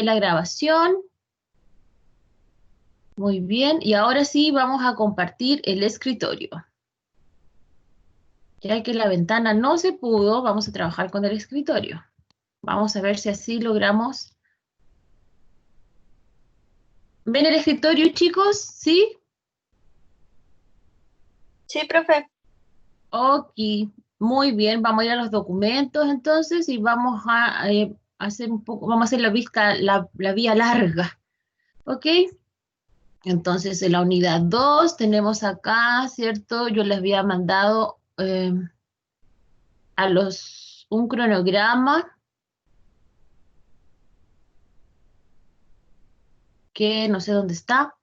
la grabación. Muy bien, y ahora sí vamos a compartir el escritorio. Ya que la ventana no se pudo, vamos a trabajar con el escritorio. Vamos a ver si así logramos. ¿Ven el escritorio, chicos? ¿Sí? Sí, profe. Ok, muy bien. Vamos a ir a los documentos entonces y vamos a hacer un poco, vamos a hacer la vista, la vía larga. ¿Ok? Entonces, en la unidad 2 tenemos acá, ¿cierto? Yo les había mandado un cronograma que no sé dónde está.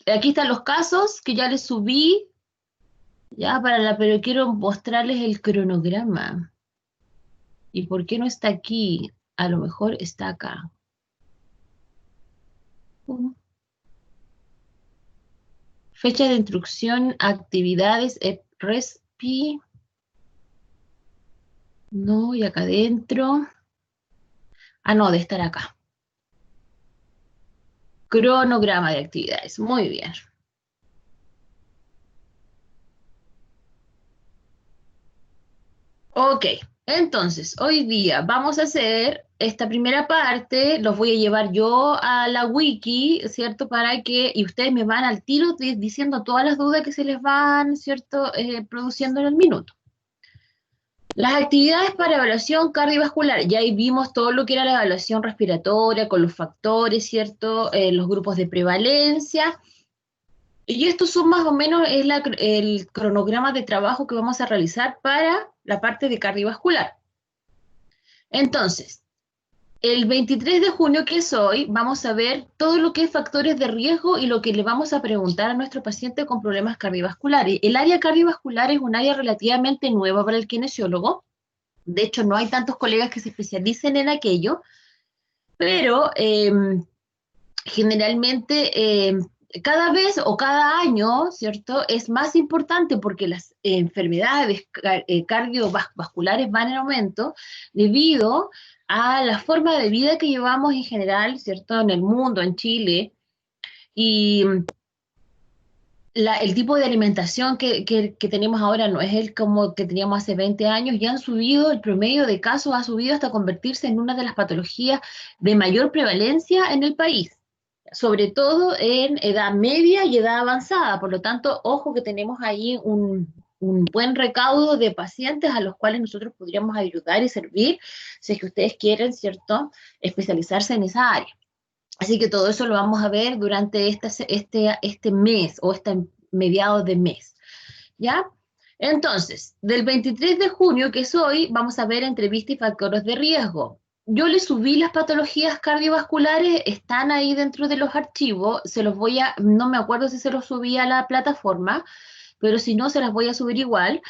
Aquí están los casos que ya les subí, ya pero quiero mostrarles el cronograma. ¿Y por qué no está aquí? A lo mejor está acá. Um, Fecha de instrucción, actividades, RESPI. No, y acá adentro. Ah, no, de estar acá. Cronograma de actividades. Muy bien. Ok, entonces, hoy día vamos a hacer esta primera parte, los voy a llevar yo a la wiki, ¿cierto? Y ustedes me van al tiro diciendo todas las dudas que se les van, ¿cierto? Produciendo en el minuto. Las actividades para evaluación cardiovascular, ya ahí vimos todo lo que era la evaluación respiratoria con los factores, ¿cierto? Los grupos de prevalencia. Y estos son más o menos el cronograma de trabajo que vamos a realizar para la parte de cardiovascular. Entonces, el 23 de junio, que es hoy, vamos a ver todo lo que es factores de riesgo y lo que le vamos a preguntar a nuestro paciente con problemas cardiovasculares. El área cardiovascular es un área relativamente nueva para el kinesiólogo. De hecho, no hay tantos colegas que se especialicen en aquello, pero generalmente cada vez o cada año, ¿cierto? Es más importante porque las enfermedades cardiovasculares van en aumento debido a la forma de vida que llevamos en general, ¿cierto? En el mundo, en Chile, y el tipo de alimentación que tenemos ahora no es el como que teníamos hace 20 años, ya han subido, el promedio de casos ha subido hasta convertirse en una de las patologías de mayor prevalencia en el país, sobre todo en edad media y edad avanzada. Por lo tanto, ojo que tenemos ahí un buen recaudo de pacientes a los cuales nosotros podríamos ayudar y servir si es que ustedes quieren, ¿cierto?, especializarse en esa área. Así que todo eso lo vamos a ver durante este mes o este mediados de mes, ¿ya? Entonces, del 23 de junio, que es hoy, vamos a ver entrevista y factores de riesgo. Yo les subí las patologías cardiovasculares, están ahí dentro de los archivos, no me acuerdo si se los subí a la plataforma, pero si no, se las voy a subir igual.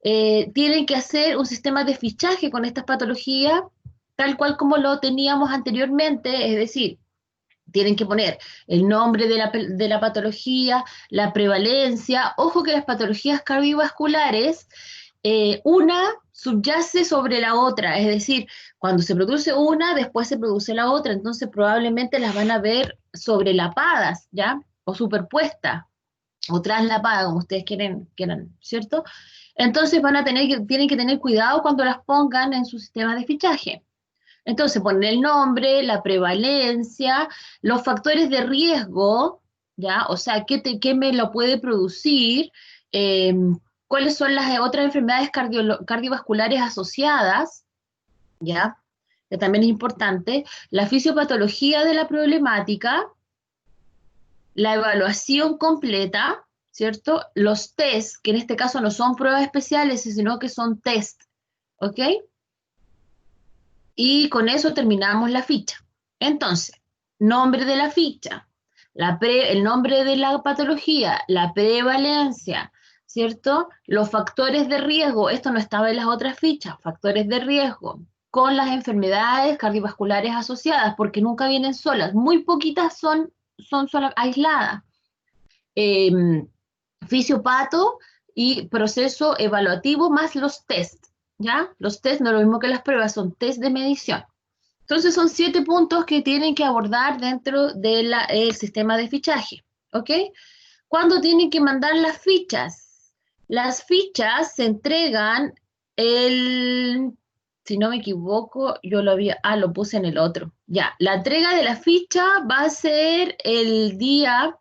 Tienen que hacer un sistema de fichaje con estas patologías, tal cual como lo teníamos anteriormente, es decir, tienen que poner el nombre de la patología, la prevalencia. Ojo que las patologías cardiovasculares, una subyace sobre la otra, es decir, cuando se produce una, después se produce la otra, entonces probablemente las van a ver sobrelapadas, ¿ya? O superpuestas, o traslapadas, como ustedes quieran, ¿cierto? Entonces tienen que tener cuidado cuando las pongan en su sistema de fichaje. Entonces, ponen el nombre, la prevalencia, los factores de riesgo, ¿ya? O sea, ¿qué me lo puede producir? Eh, ¿Cuáles son las otras enfermedades cardiovasculares asociadas? ¿Ya? Que también es importante. La fisiopatología de la problemática, la evaluación completa, ¿cierto? Los test, que en este caso no son pruebas especiales, sino que son test, ¿ok? Y con eso terminamos la ficha. Entonces, nombre de la ficha, el nombre de la patología, la prevalencia, ¿cierto? Los factores de riesgo, esto no estaba en las otras fichas, factores de riesgo, con las enfermedades cardiovasculares asociadas, porque nunca vienen solas, muy poquitas son solas, aisladas. Eh, Fisiopato y proceso evaluativo más los test, ¿ya? Los test no es lo mismo que las pruebas, son test de medición. Entonces son 7 puntos que tienen que abordar dentro del sistema de fichaje, ¿ok? ¿Cuándo tienen que mandar las fichas? Las fichas se entregan el, si no me equivoco, yo lo puse en el otro. Ya, la entrega de la ficha va a ser el día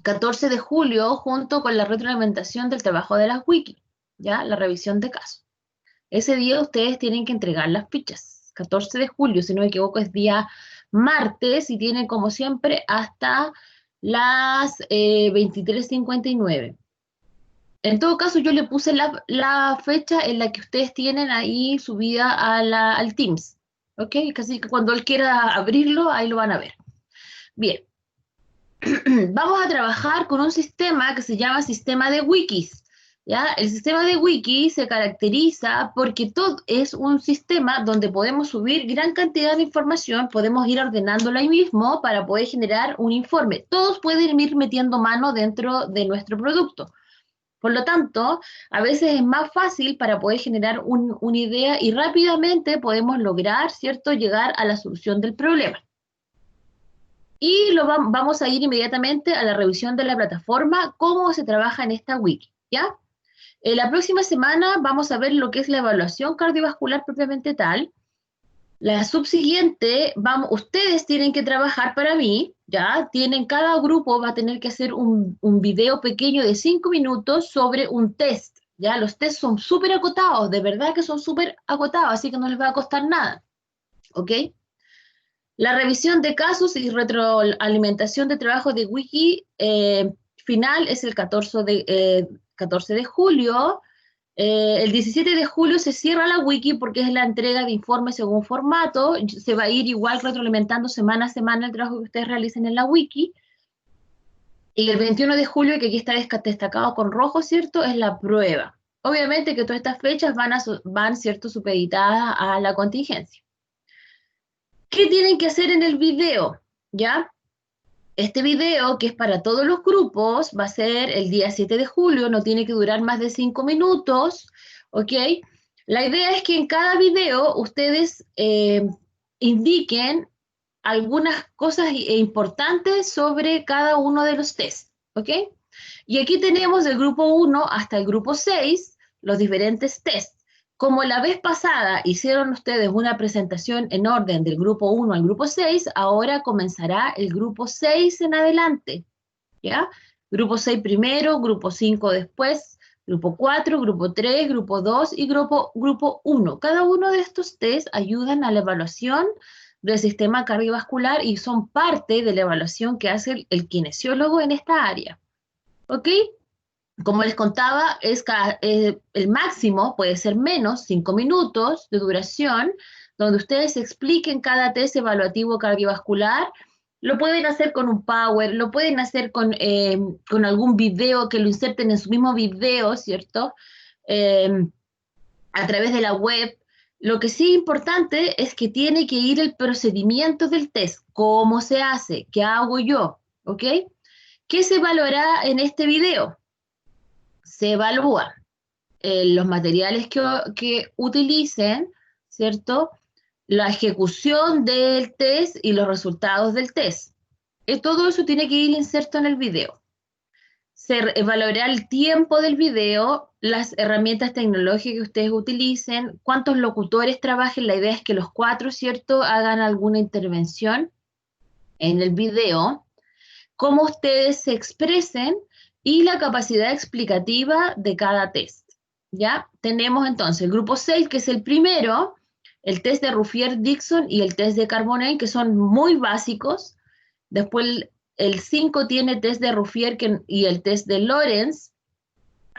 14 de julio junto con la retroalimentación del trabajo de las wiki, ya, la revisión de casos. Ese día ustedes tienen que entregar las fichas. 14 de julio, si no me equivoco, es día martes y tienen como siempre hasta las 23:59. En todo caso, yo le puse la fecha en la que ustedes tienen ahí subida al Teams. ¿Ok? Así que cuando él quiera abrirlo, ahí lo van a ver. Bien, vamos a trabajar con un sistema que se llama sistema de wikis. ¿Ya? El sistema de wiki se caracteriza porque todo es un sistema donde podemos subir gran cantidad de información, podemos ir ordenándola ahí mismo para poder generar un informe. Todos pueden ir metiendo mano dentro de nuestro producto. Por lo tanto, a veces es más fácil para poder generar una idea y rápidamente podemos lograr, ¿cierto?, llegar a la solución del problema. Y vamos a ir inmediatamente a la revisión de la plataforma, cómo se trabaja en esta wiki, ¿ya? La próxima semana vamos a ver lo que es la evaluación cardiovascular propiamente tal. La subsiguiente, ustedes tienen que trabajar para mí, ¿ya? Cada grupo va a tener que hacer un video pequeño de 5 minutos sobre un test, ¿ya? Los tests son súper acotados, de verdad que son súper acotados, así que no les va a costar nada, ¿ok? La revisión de casos y retroalimentación de trabajo de wiki final es el 14 de julio. El 17 de julio se cierra la wiki porque es la entrega de informes según formato. Se va a ir igual retroalimentando semana a semana el trabajo que ustedes realicen en la wiki. Y el 21 de julio, que aquí está destacado con rojo, ¿cierto? Es la prueba. Obviamente que todas estas fechas van ¿cierto?, supeditadas a la contingencia. ¿Qué tienen que hacer en el video? ¿Ya? Este video, que es para todos los grupos, va a ser el día 7 de julio, no tiene que durar más de 5 minutos, ¿ok? La idea es que en cada video ustedes indiquen algunas cosas importantes sobre cada uno de los tests, ¿ok? Y aquí tenemos del grupo 1 hasta el grupo 6 los diferentes tests. Como la vez pasada hicieron ustedes una presentación en orden del grupo 1 al grupo 6, ahora comenzará el grupo 6 en adelante, ¿ya? Grupo 6 primero, grupo 5 después, grupo 4, grupo 3, grupo 2 y grupo 1. Cada uno de estos tests ayudan a la evaluación del sistema cardiovascular y son parte de la evaluación que hace el kinesiólogo en esta área, ¿ok? Como les contaba, el máximo puede ser menos, 5 minutos de duración, donde ustedes expliquen cada test evaluativo cardiovascular. Lo pueden hacer con un Power, lo pueden hacer con algún video que lo inserten en su mismo video, ¿cierto? Eh, a través de la web. Lo que sí es importante es que tiene que ir el procedimiento del test, cómo se hace, qué hago yo, ¿ok? ¿Qué se valorará en este video? Se evalúa los materiales que utilicen, ¿cierto? La ejecución del test y los resultados del test. Todo eso tiene que ir inserto en el video. Se evaluará el tiempo del video, las herramientas tecnológicas que ustedes utilicen, cuántos locutores trabajen. La idea es que los 4, ¿cierto?, hagan alguna intervención en el video, cómo ustedes se expresen y la capacidad explicativa de cada test. ¿Ya? Tenemos entonces el grupo 6, que es el primero, el test de Ruffier-Dixon y el test de Carbonell, que son muy básicos. Después el 5 tiene test de Ruffier y el test de Lorenz.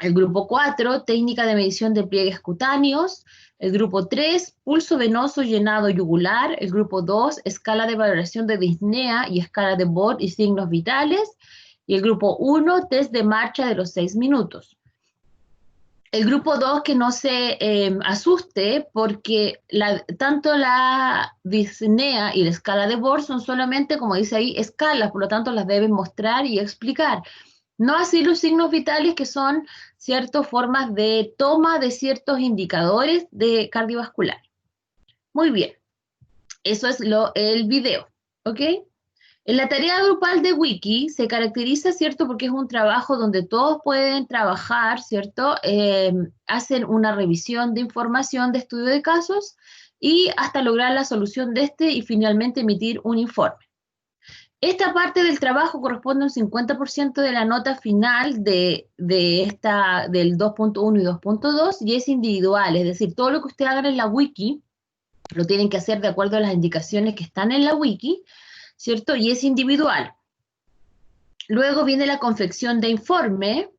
El grupo 4, técnica de medición de pliegues cutáneos. El grupo 3, pulso venoso llenado yugular. El grupo 2, escala de valoración de disnea y escala de Bott y signos vitales. Y el grupo 1, test de marcha de los 6 minutos. El grupo 2, que no se asuste, porque tanto la disnea y la escala de Bott son solamente, como dice ahí, escalas, por lo tanto las deben mostrar y explicar. No así los signos vitales, que son ciertas formas de toma de ciertos indicadores de cardiovascular. Muy bien. Eso es el video, ¿ok? En la tarea grupal de Wiki se caracteriza, ¿cierto? Porque es un trabajo donde todos pueden trabajar, ¿cierto? Hacen una revisión de información de estudio de casos y hasta lograr la solución de este y finalmente emitir un informe. Esta parte del trabajo corresponde a un 50% de la nota final del 2.1 y 2.2 y es individual, es decir, todo lo que ustedes hagan en la wiki lo tienen que hacer de acuerdo a las indicaciones que están en la wiki, ¿cierto? Y es individual. Luego viene la confección de informe.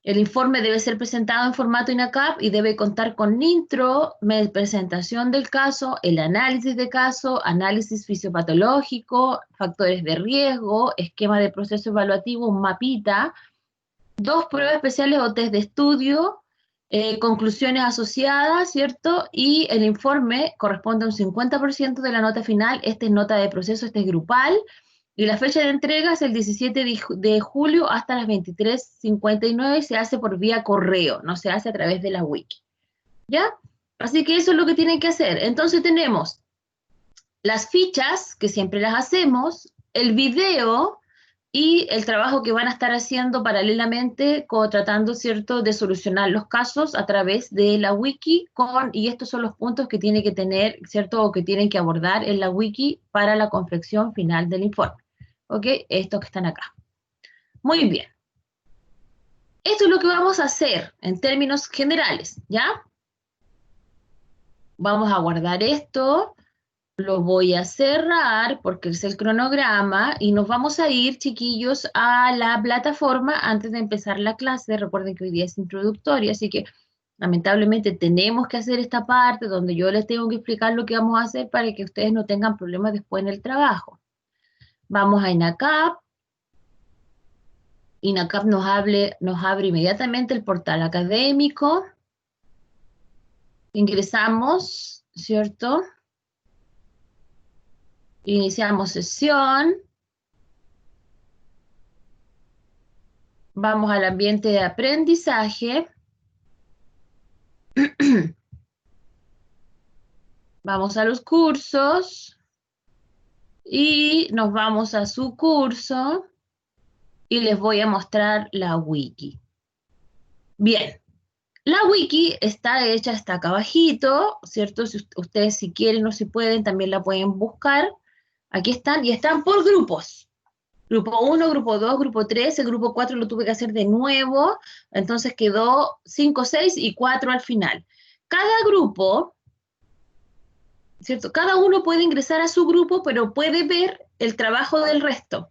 El informe debe ser presentado en formato INACAP y debe contar con intro, presentación del caso, el análisis de caso, análisis fisiopatológico, factores de riesgo, esquema de proceso evaluativo, un mapita, 2 pruebas especiales o test de estudio, conclusiones asociadas, ¿cierto? Y el informe corresponde a un 50% de la nota final. Esta es nota de proceso, este es grupal. Y la fecha de entrega es el 17 de julio hasta las 23:59 y se hace por vía correo, no se hace a través de la wiki. ¿Ya? Así que eso es lo que tienen que hacer. Entonces tenemos las fichas, que siempre las hacemos, el video y el trabajo que van a estar haciendo paralelamente, tratando, ¿cierto?, de solucionar los casos a través de la wiki, y estos son los puntos que tiene que tener, ¿cierto?, o que tienen que abordar en la wiki para la confección final del informe. ¿Ok? Estos que están acá. Muy bien. Esto es lo que vamos a hacer en términos generales, ¿ya? Vamos a guardar esto. Lo voy a cerrar porque es el cronograma y nos vamos a ir, chiquillos, a la plataforma antes de empezar la clase. Recuerden que hoy día es introductoria, así que lamentablemente tenemos que hacer esta parte donde yo les tengo que explicar lo que vamos a hacer para que ustedes no tengan problemas después en el trabajo. Vamos a INACAP. INACAP nos abre inmediatamente el portal académico. Ingresamos, ¿cierto? Iniciamos sesión. Vamos al ambiente de aprendizaje. Vamos a los cursos y nos vamos a su curso y les voy a mostrar la wiki. Bien, la wiki está hecha hasta acá abajito, ¿cierto? Si ustedes si quieren o si pueden también la pueden buscar. Aquí están y están por grupos. Grupo 1, grupo 2, grupo 3, el grupo 4 lo tuve que hacer de nuevo, entonces quedó 5, 6 y 4 al final. Cada grupo, ¿cierto? Cada uno puede ingresar a su grupo, pero puede ver el trabajo del resto.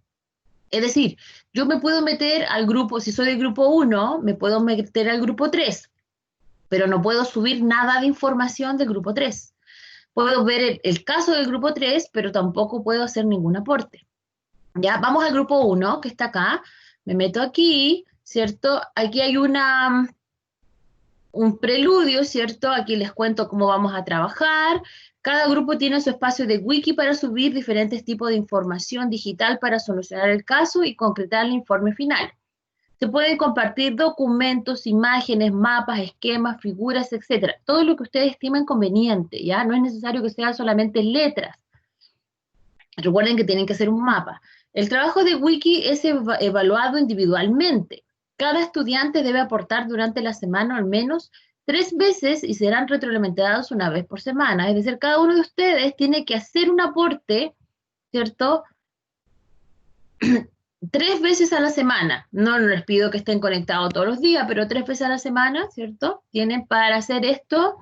Es decir, yo me puedo meter al grupo, si soy del grupo 1, me puedo meter al grupo 3, pero no puedo subir nada de información del grupo 3. Puedo ver el caso del grupo 3, pero tampoco puedo hacer ningún aporte. Ya, vamos al grupo 1, que está acá. Me meto aquí, ¿cierto? Aquí hay un preludio, ¿cierto? Aquí les cuento cómo vamos a trabajar. Cada grupo tiene su espacio de wiki para subir diferentes tipos de información digital para solucionar el caso y concretar el informe final. Se pueden compartir documentos, imágenes, mapas, esquemas, figuras, etcétera. Todo lo que ustedes estimen conveniente, ¿ya? No es necesario que sean solamente letras. Recuerden que tienen que hacer un mapa. El trabajo de wiki es evaluado individualmente. Cada estudiante debe aportar durante la semana al menos 3 veces y serán retroalimentados una vez por semana. Es decir, cada uno de ustedes tiene que hacer un aporte, ¿cierto? 3 veces a la semana. No les pido que estén conectados todos los días, pero 3 veces a la semana, ¿cierto? Tienen para hacer esto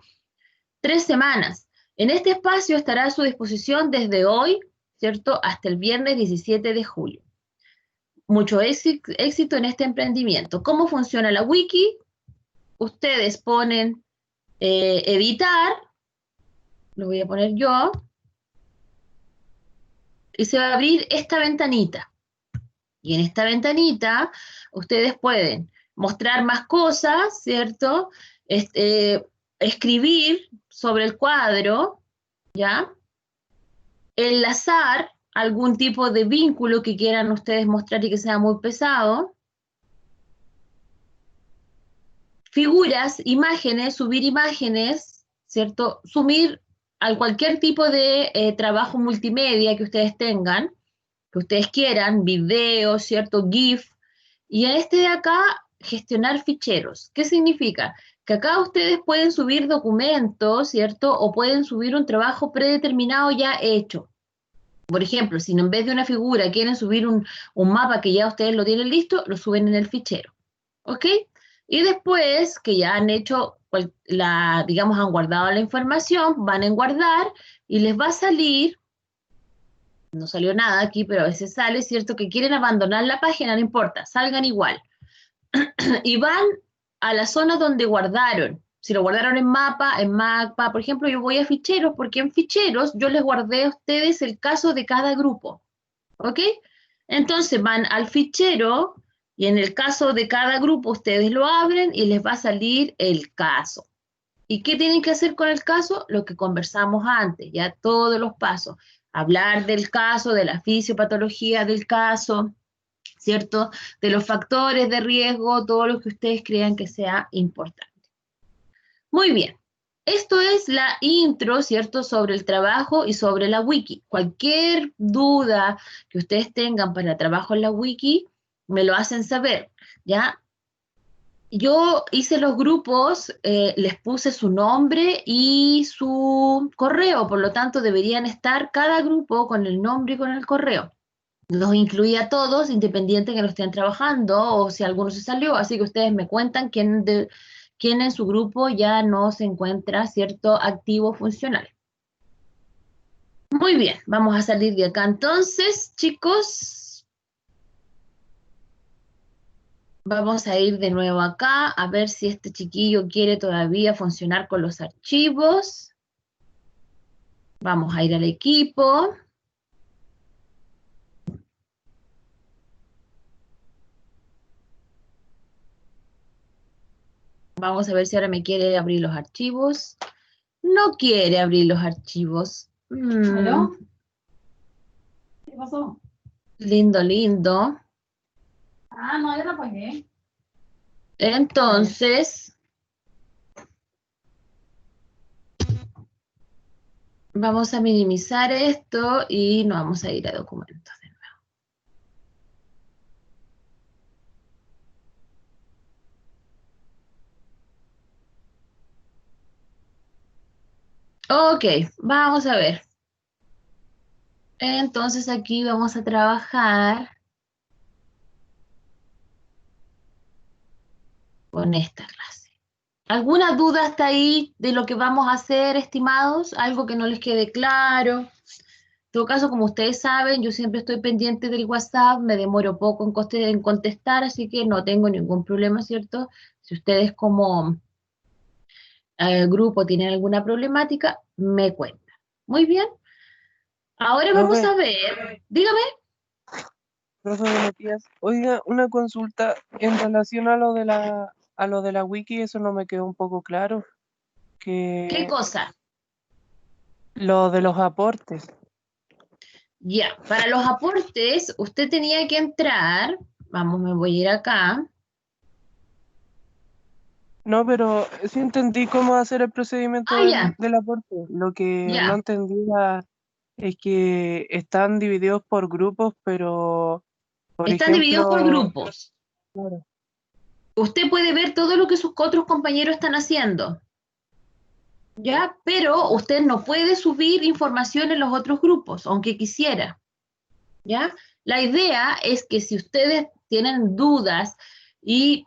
3 semanas. En este espacio estará a su disposición desde hoy, ¿cierto?, hasta el viernes 17 de julio. Mucho éxito en este emprendimiento. ¿Cómo funciona la wiki? Ustedes ponen editar, lo voy a poner yo, y se va a abrir esta ventanita. Y en esta ventanita ustedes pueden mostrar más cosas, ¿cierto? Escribir sobre el cuadro, ¿ya? Enlazar algún tipo de vínculo que quieran ustedes mostrar y que sea muy pesado. Figuras, imágenes, subir imágenes, ¿cierto? a cualquier tipo de trabajo multimedia que ustedes tengan, que ustedes quieran, video, ¿cierto? GIF. Y en este de acá, gestionar ficheros. ¿Qué significa? Que acá ustedes pueden subir documentos, ¿cierto? O pueden subir un trabajo predeterminado ya hecho. Por ejemplo, si en vez de una figura quieren subir un mapa que ya ustedes lo tienen listo, lo suben en el fichero. ¿Ok? Y después que ya han hecho, digamos, han guardado la información, van en guardar y les va a salir, no salió nada aquí, pero a veces sale, ¿cierto? Que quieren abandonar la página, no importa, salgan igual. Y van a la zona donde guardaron. Si lo guardaron en mapa, por ejemplo, yo voy a ficheros, porque en ficheros yo les guardé a ustedes el caso de cada grupo. ¿Ok? Entonces van al fichero y en el caso de cada grupo ustedes lo abren y les va a salir el caso. ¿Y qué tienen que hacer con el caso? Lo que conversamos antes, ya todos los pasos. Hablar del caso, de la fisiopatología del caso, ¿cierto? De los factores de riesgo, todo lo que ustedes crean que sea importante. Muy bien. Esto es la intro, ¿cierto?, sobre el trabajo y sobre la wiki. Cualquier duda que ustedes tengan para el trabajo en la wiki, me lo hacen saber, ¿ya? Yo hice los grupos, les puse su nombre y su correo, por lo tanto deberían estar cada grupo con el nombre y con el correo. Los incluí a todos, independiente que no estén trabajando o si alguno se salió, así que ustedes me cuentan quién en su grupo ya no se encuentra, ¿cierto?, activo funcional. Muy bien, vamos a salir de acá entonces, chicos. Vamos a ir de nuevo acá a ver si este chiquillo quiere todavía funcionar con los archivos. Vamos a ir al equipo. Vamos a ver si ahora me quiere abrir los archivos. No quiere abrir los archivos. ¿Aló? ¿Qué pasó? Lindo, lindo. Ah, no, yo la apagué. Ah, ya. Entonces, vamos a minimizar esto y nos vamos a ir a documentos de nuevo. Ok, vamos a ver. Entonces aquí vamos a trabajar con esta clase. ¿Alguna duda hasta ahí de lo que vamos a hacer, estimados? ¿Algo que no les quede claro? En todo caso, como ustedes saben, yo siempre estoy pendiente del WhatsApp, me demoro poco en contestar, así que no tengo ningún problema, ¿cierto? Si ustedes como grupo tienen alguna problemática, me cuentan. Muy bien, ahora vamos Profe, a ver, dígame. profe Matías, oiga, una consulta en relación a lo de la wiki, eso no me quedó un poco claro, ¿Qué que cosa? lo de los aportes. Ya, para los aportes, usted tenía que entrar, vamos, me voy a ir acá. No, pero sí entendí cómo hacer el procedimiento Ah, ya, del aporte. Lo que no ya. entendía es que están divididos por grupos, pero, por Están divididos por ejemplo, grupos. claro, Usted puede ver todo lo que sus otros compañeros están haciendo, ¿ya? Pero usted no puede subir información en los otros grupos, aunque quisiera, ¿ya? La idea es que si ustedes tienen dudas y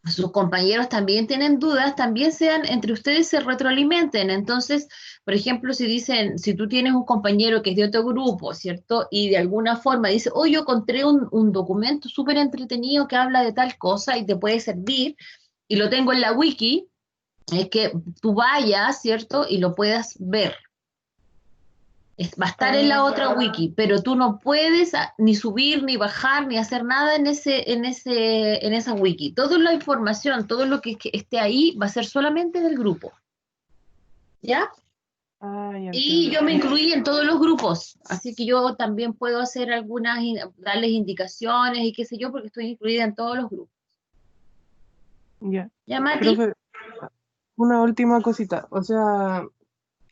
sus compañeros también tienen dudas, también sean entre ustedes se retroalimenten. Entonces, por ejemplo, si dicen, si tú tienes un compañero que es de otro grupo, ¿cierto? Y de alguna forma dice, oh, yo encontré un documento súper entretenido que habla de tal cosa y te puede servir, y lo tengo en la wiki, es que tú vayas, ¿cierto? Y lo puedas ver. Va a estar en la ah, otra wiki, pero tú no puedes ni subir, ni bajar, ni hacer nada en esa wiki. Toda la información, todo lo que esté ahí va a ser solamente del grupo, ¿ya? ya Y entiendo. yo me incluí en todos los grupos, así que yo también puedo hacer darles indicaciones y qué sé yo, porque estoy incluida en todos los grupos. Ya. ¿Ya, Mati? Profe, una última cosita, o sea,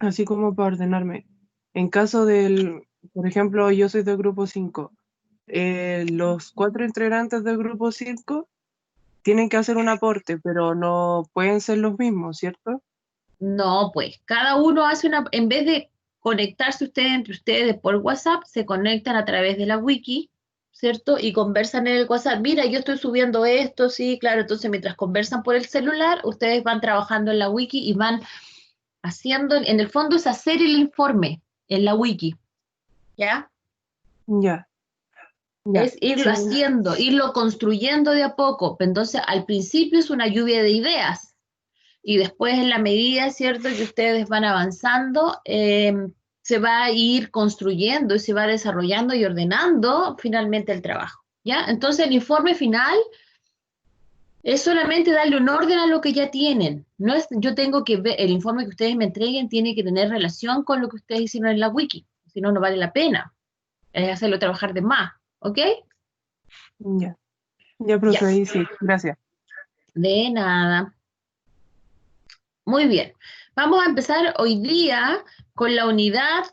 así como para ordenarme. En caso del, por ejemplo, yo soy del grupo 5, los 4 integrantes del grupo 5 tienen que hacer un aporte, pero no pueden ser los mismos, ¿cierto? No, pues, cada uno hace una, en vez de conectarse ustedes entre ustedes por WhatsApp, se conectan a través de la wiki, ¿cierto? Y conversan en el WhatsApp. Mira, yo estoy subiendo esto, sí, claro. Entonces, mientras conversan por el celular, ustedes van trabajando en la wiki y van haciendo, en el fondo es hacer el informe en la wiki, ¿ya? Ya, ya. Es irlo Sí, haciendo, irlo construyendo de a poco. Entonces, al principio es una lluvia de ideas y después en la medida, ¿cierto?, que ustedes van avanzando, se va a ir construyendo y se va desarrollando y ordenando finalmente el trabajo, ¿ya? Entonces, el informe final es solamente darle un orden a lo que ya tienen. No es, yo tengo que ver, el informe que ustedes me entreguen tiene que tener relación con lo que ustedes hicieron en la wiki, si no, no vale la pena. Es hacerlo trabajar de más, ¿ok? ya. Ya, Ya, profe, ahí sí, gracias. de nada. Muy bien. Vamos a empezar hoy día con la unidad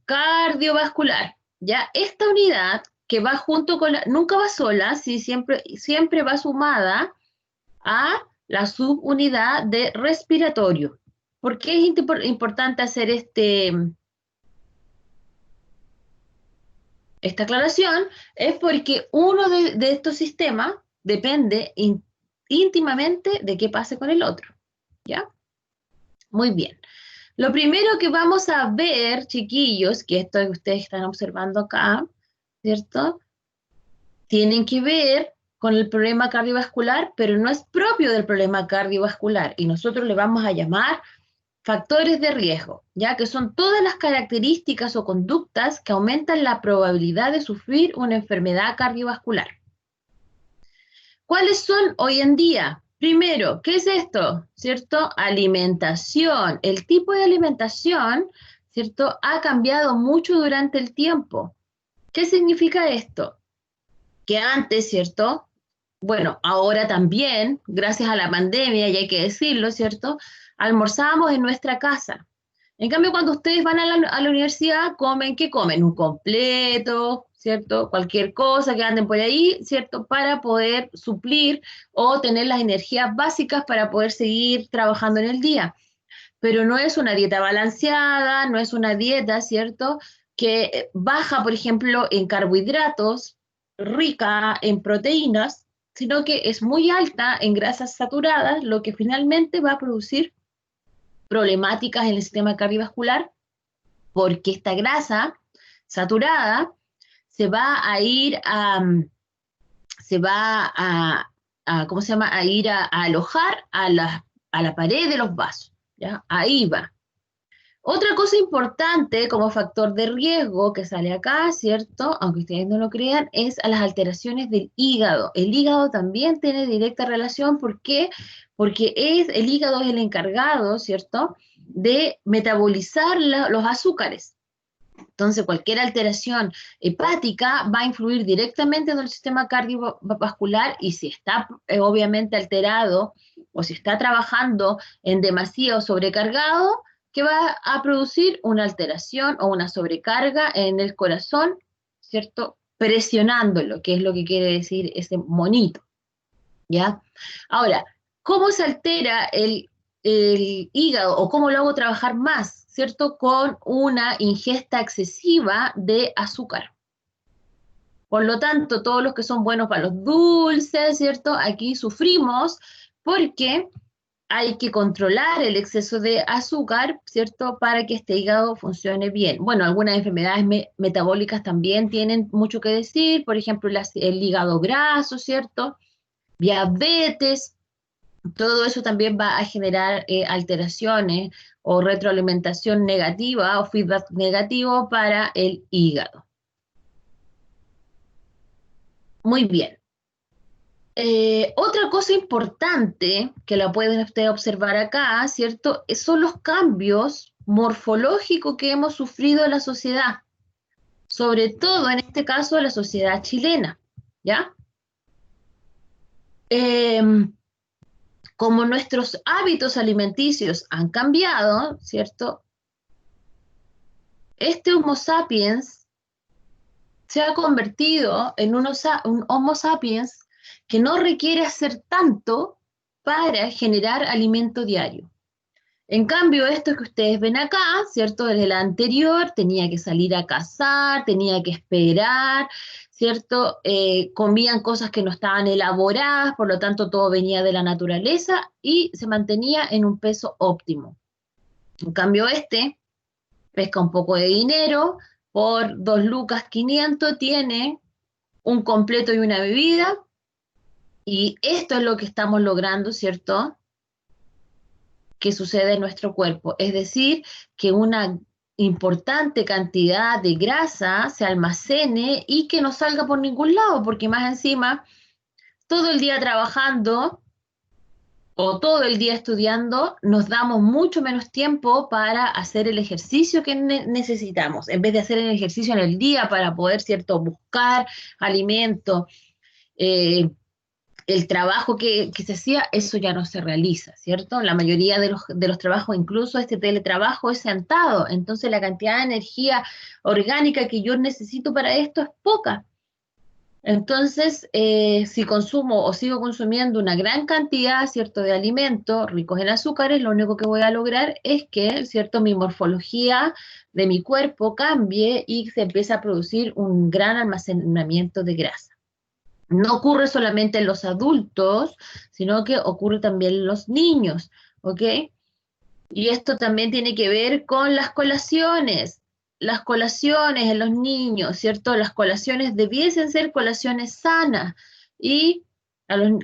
cardiovascular. Ya, esta unidad que va junto con la, nunca va sola, sí, siempre va sumada a la subunidad de respiratorio. ¿Por qué es importante hacer esta aclaración? Es porque uno de estos sistemas depende íntimamente de qué pase con el otro. ¿Ya? Muy bien. Lo primero que vamos a ver, chiquillos, que esto que ustedes están observando acá, ¿cierto? Tienen que ver con el problema cardiovascular, pero no es propio del problema cardiovascular y nosotros le vamos a llamar factores de riesgo, ya que son todas las características o conductas que aumentan la probabilidad de sufrir una enfermedad cardiovascular. ¿Cuáles son hoy en día? Primero, ¿qué es esto? ¿Cierto? Alimentación. El tipo de alimentación, ¿cierto? Ha cambiado mucho durante el tiempo. ¿Qué significa esto? Que antes, ¿cierto? Bueno, ahora también, gracias a la pandemia, y hay que decirlo, ¿cierto? Almorzábamos en nuestra casa. En cambio, cuando ustedes van a la universidad, comen, ¿qué comen? Un completo, ¿cierto? Cualquier cosa que anden por ahí, ¿cierto? Para poder suplir o tener las energías básicas para poder seguir trabajando en el día. Pero no es una dieta balanceada, no es una dieta, ¿cierto? Que baja, por ejemplo, en carbohidratos, rica en proteínas, sino que es muy alta en grasas saturadas, lo que finalmente va a producir problemáticas en el sistema cardiovascular, porque esta grasa saturada se va a ir se va ¿cómo se llama? A ir a alojar a la pared de los vasos, ¿ya? Ahí va. Otra cosa importante como factor de riesgo que sale acá, ¿cierto? Aunque ustedes no lo crean, es a las alteraciones del hígado. El hígado también tiene directa relación, ¿por qué? Porque el hígado es el encargado, ¿cierto?, de metabolizar los azúcares. Entonces, cualquier alteración hepática va a influir directamente en el sistema cardiovascular y si está obviamente alterado o si está trabajando en demasía o sobrecargado, que va a producir una alteración o una sobrecarga en el corazón, ¿cierto? Presionándolo, que es lo que quiere decir ese monito, ¿ya? Ahora, ¿cómo se altera el hígado o cómo lo hago trabajar más, ¿cierto? Con una ingesta excesiva de azúcar. Por lo tanto, todos los que son buenos para los dulces, ¿cierto? Aquí sufrimos porque hay que controlar el exceso de azúcar, ¿cierto? Para que este hígado funcione bien. Bueno, algunas enfermedades metabólicas también tienen mucho que decir, por ejemplo, el hígado graso, ¿cierto? Diabetes, todo eso también va a generar alteraciones o retroalimentación negativa o feedback negativo para el hígado. Muy bien. Otra cosa importante que la pueden ustedes observar acá, ¿cierto? Son los cambios morfológicos que hemos sufrido en la sociedad, sobre todo en este caso la sociedad chilena, ¿ya? Como nuestros hábitos alimenticios han cambiado, ¿cierto? este Homo sapiens se ha convertido en un Homo sapiens que no requiere hacer tanto para generar alimento diario. En cambio, esto que ustedes ven acá, ¿cierto? Desde la anterior, tenía que salir a cazar, tenía que esperar, ¿cierto? Comían cosas que no estaban elaboradas, por lo tanto todo venía de la naturaleza y se mantenía en un peso óptimo. En cambio, este pesca un poco de dinero, por 2.500 lucas tiene un completo y una bebida, y esto es lo que estamos logrando, ¿cierto?, que sucede en nuestro cuerpo. Es decir, que una importante cantidad de grasa se almacene y que no salga por ningún lado, porque más encima, todo el día trabajando o todo el día estudiando, nos damos mucho menos tiempo para hacer el ejercicio que necesitamos. En vez de hacer el ejercicio en el día para poder, ¿cierto?, buscar alimento, el trabajo que se hacía, eso ya no se realiza, ¿cierto? La mayoría de los trabajos, incluso este teletrabajo, es sentado, entonces la cantidad de energía orgánica que yo necesito para esto es poca. Entonces, si consumo o sigo consumiendo una gran cantidad, ¿cierto?, de alimentos ricos en azúcares, lo único que voy a lograr es que, ¿cierto?, mi morfología de mi cuerpo cambie y se empiece a producir un gran almacenamiento de grasa. No ocurre solamente en los adultos, sino que ocurre también en los niños, ¿ok? Y esto también tiene que ver con las colaciones en los niños, ¿cierto? Las colaciones debiesen ser colaciones sanas. ¿Y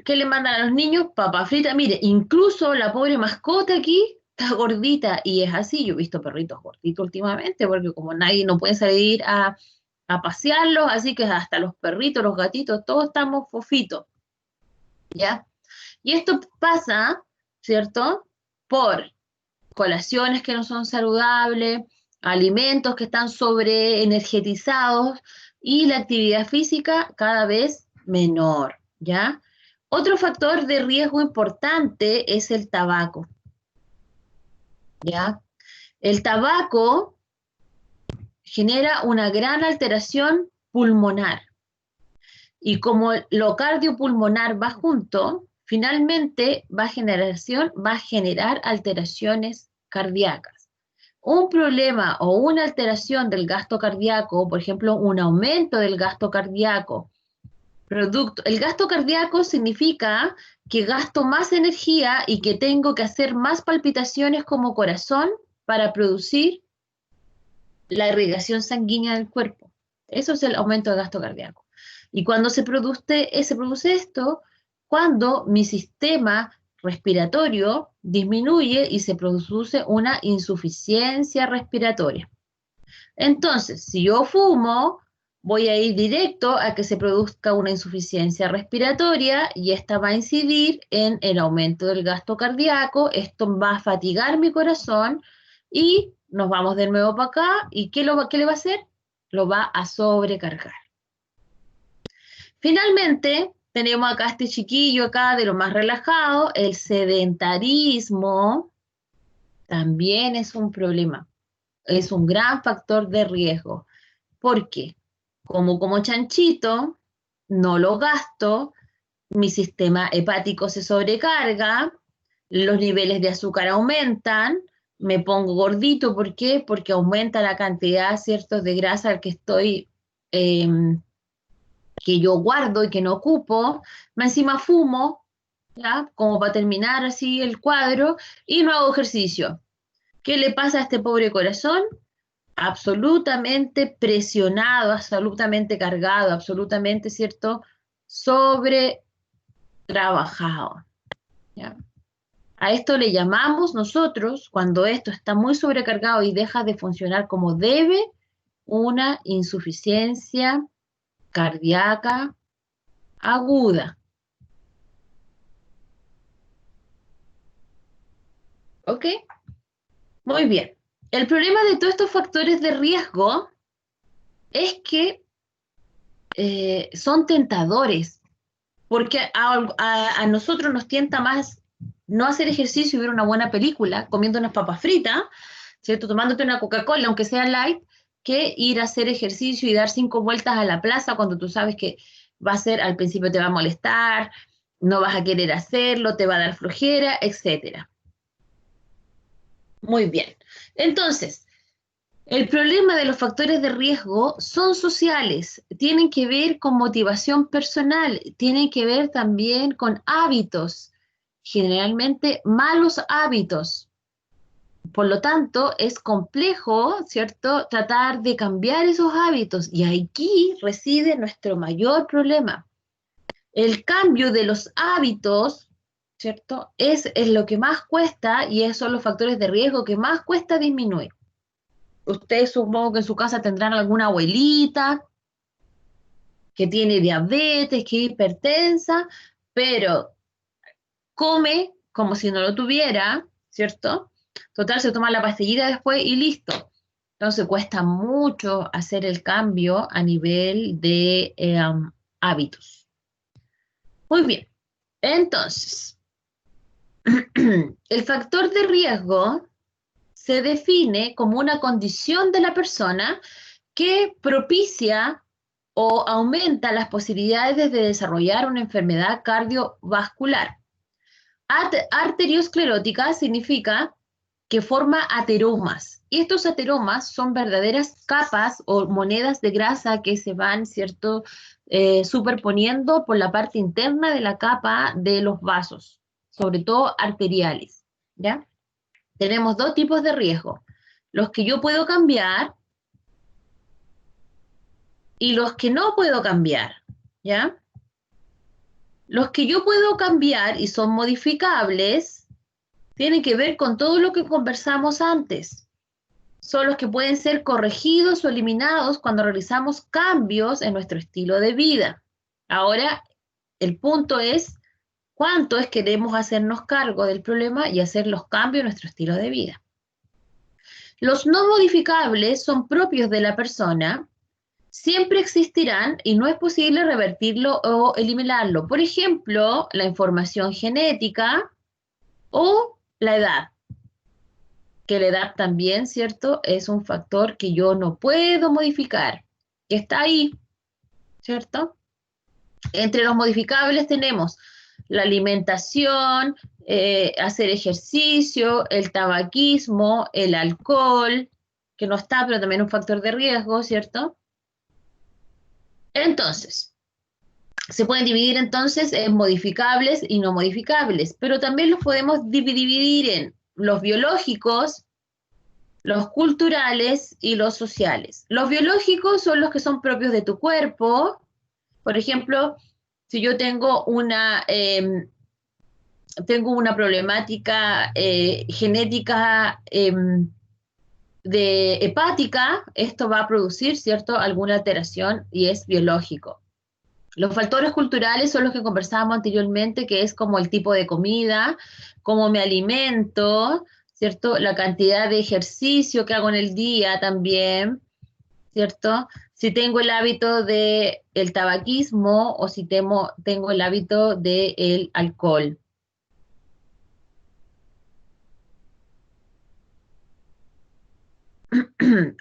qué le mandan a los niños? Papa frita. Mire, incluso la pobre mascota aquí está gordita, y es así. Yo he visto perritos gorditos últimamente, porque como nadie no puede salir a pasearlos, así que hasta los perritos, los gatitos, todos estamos fofitos, ¿ya? Y esto pasa, ¿cierto?, por colaciones que no son saludables, alimentos que están sobreenergetizados y la actividad física cada vez menor, ¿ya? Otro factor de riesgo importante es el tabaco, ¿ya? El tabaco genera una gran alteración pulmonar. Y como lo cardiopulmonar va junto, finalmente va a generar alteraciones cardíacas. Un problema o una alteración del gasto cardíaco, por ejemplo, un aumento del gasto cardíaco, el gasto cardíaco significa que gasto más energía y que tengo que hacer más palpitaciones como corazón para producir la irrigación sanguínea del cuerpo. Eso es el aumento del gasto cardíaco. Y cuando se produce esto, cuando mi sistema respiratorio disminuye y se produce una insuficiencia respiratoria. Entonces, si yo fumo, voy a ir directo a que se produzca una insuficiencia respiratoria y esta va a incidir en el aumento del gasto cardíaco, esto va a fatigar mi corazón y nos vamos de nuevo para acá. ¿Y qué le va a hacer? Lo va a sobrecargar. Finalmente, tenemos acá este chiquillo acá de lo más relajado, el sedentarismo también es un problema, es un gran factor de riesgo. ¿Por qué? Como chanchito, no lo gasto, mi sistema hepático se sobrecarga, los niveles de azúcar aumentan, me pongo gordito. ¿Por qué? Porque aumenta la cantidad, ¿cierto?, de grasa que estoy, que yo guardo y que no ocupo. Más encima fumo, ¿ya?, como para terminar así el cuadro, y no hago ejercicio. ¿Qué le pasa a este pobre corazón? Absolutamente presionado, absolutamente cargado, absolutamente, ¿cierto?, sobre trabajado, ¿ya? A esto le llamamos nosotros, cuando esto está muy sobrecargado y deja de funcionar como debe, una insuficiencia cardíaca aguda. ¿Ok? Muy bien. El problema de todos estos factores de riesgo es que son tentadores, porque a nosotros nos tienta más no hacer ejercicio y ver una buena película, comiendo unas papas fritas, ¿cierto?, tomándote una Coca-Cola, aunque sea light, que ir a hacer ejercicio y dar 5 vueltas a la plaza cuando tú sabes que va a ser, al principio te va a molestar, no vas a querer hacerlo, te va a dar flojera, etcétera. Muy bien. Entonces, el problema de los factores de riesgo son sociales, tienen que ver con motivación personal, tienen que ver también con hábitos, generalmente malos hábitos. Por lo tanto, es complejo, ¿cierto?, tratar de cambiar esos hábitos y aquí reside nuestro mayor problema. El cambio de los hábitos, ¿cierto?, es lo que más cuesta y esos son los factores de riesgo que más cuesta disminuir. Ustedes supongo que en su casa tendrán alguna abuelita que tiene diabetes, que es hipertensa, pero come como si no lo tuviera, ¿cierto? Total, se toma la pastillita después y listo. Entonces cuesta mucho hacer el cambio a nivel de hábitos. Muy bien, entonces, el factor de riesgo se define como una condición de la persona que propicia o aumenta las posibilidades de desarrollar una enfermedad cardiovascular. Arteriosclerótica significa que forma ateromas. Y estos ateromas son verdaderas capas o monedas de grasa que se van, ¿cierto?, superponiendo por la parte interna de la capa de los vasos, sobre todo arteriales, ¿ya? Tenemos 2 tipos de riesgo. Los que yo puedo cambiar y los que no puedo cambiar, ¿ya? Los que yo puedo cambiar y son modificables tienen que ver con todo lo que conversamos antes. Son los que pueden ser corregidos o eliminados cuando realizamos cambios en nuestro estilo de vida. Ahora, el punto es cuánto es que queremos hacernos cargo del problema y hacer los cambios en nuestro estilo de vida. Los no modificables son propios de la persona, siempre existirán y no es posible revertirlo o eliminarlo. Por ejemplo, la información genética o la edad, que la edad también, ¿cierto?, es un factor que yo no puedo modificar, que está ahí, ¿cierto? Entre los modificables tenemos la alimentación, hacer ejercicio, el tabaquismo, el alcohol, que no está, pero también es un factor de riesgo, ¿cierto? Entonces, se pueden dividir entonces en modificables y no modificables, pero también los podemos dividir en los biológicos, los culturales y los sociales. Los biológicos son los que son propios de tu cuerpo. Por ejemplo, si yo tengo una problemática genética de hepática, esto va a producir, ¿cierto?, alguna alteración y es biológico. Los factores culturales son los que conversábamos anteriormente, que es como el tipo de comida, cómo me alimento, ¿cierto? La cantidad de ejercicio que hago en el día también, ¿cierto? Si tengo el hábito del tabaquismo o si tengo el hábito del alcohol.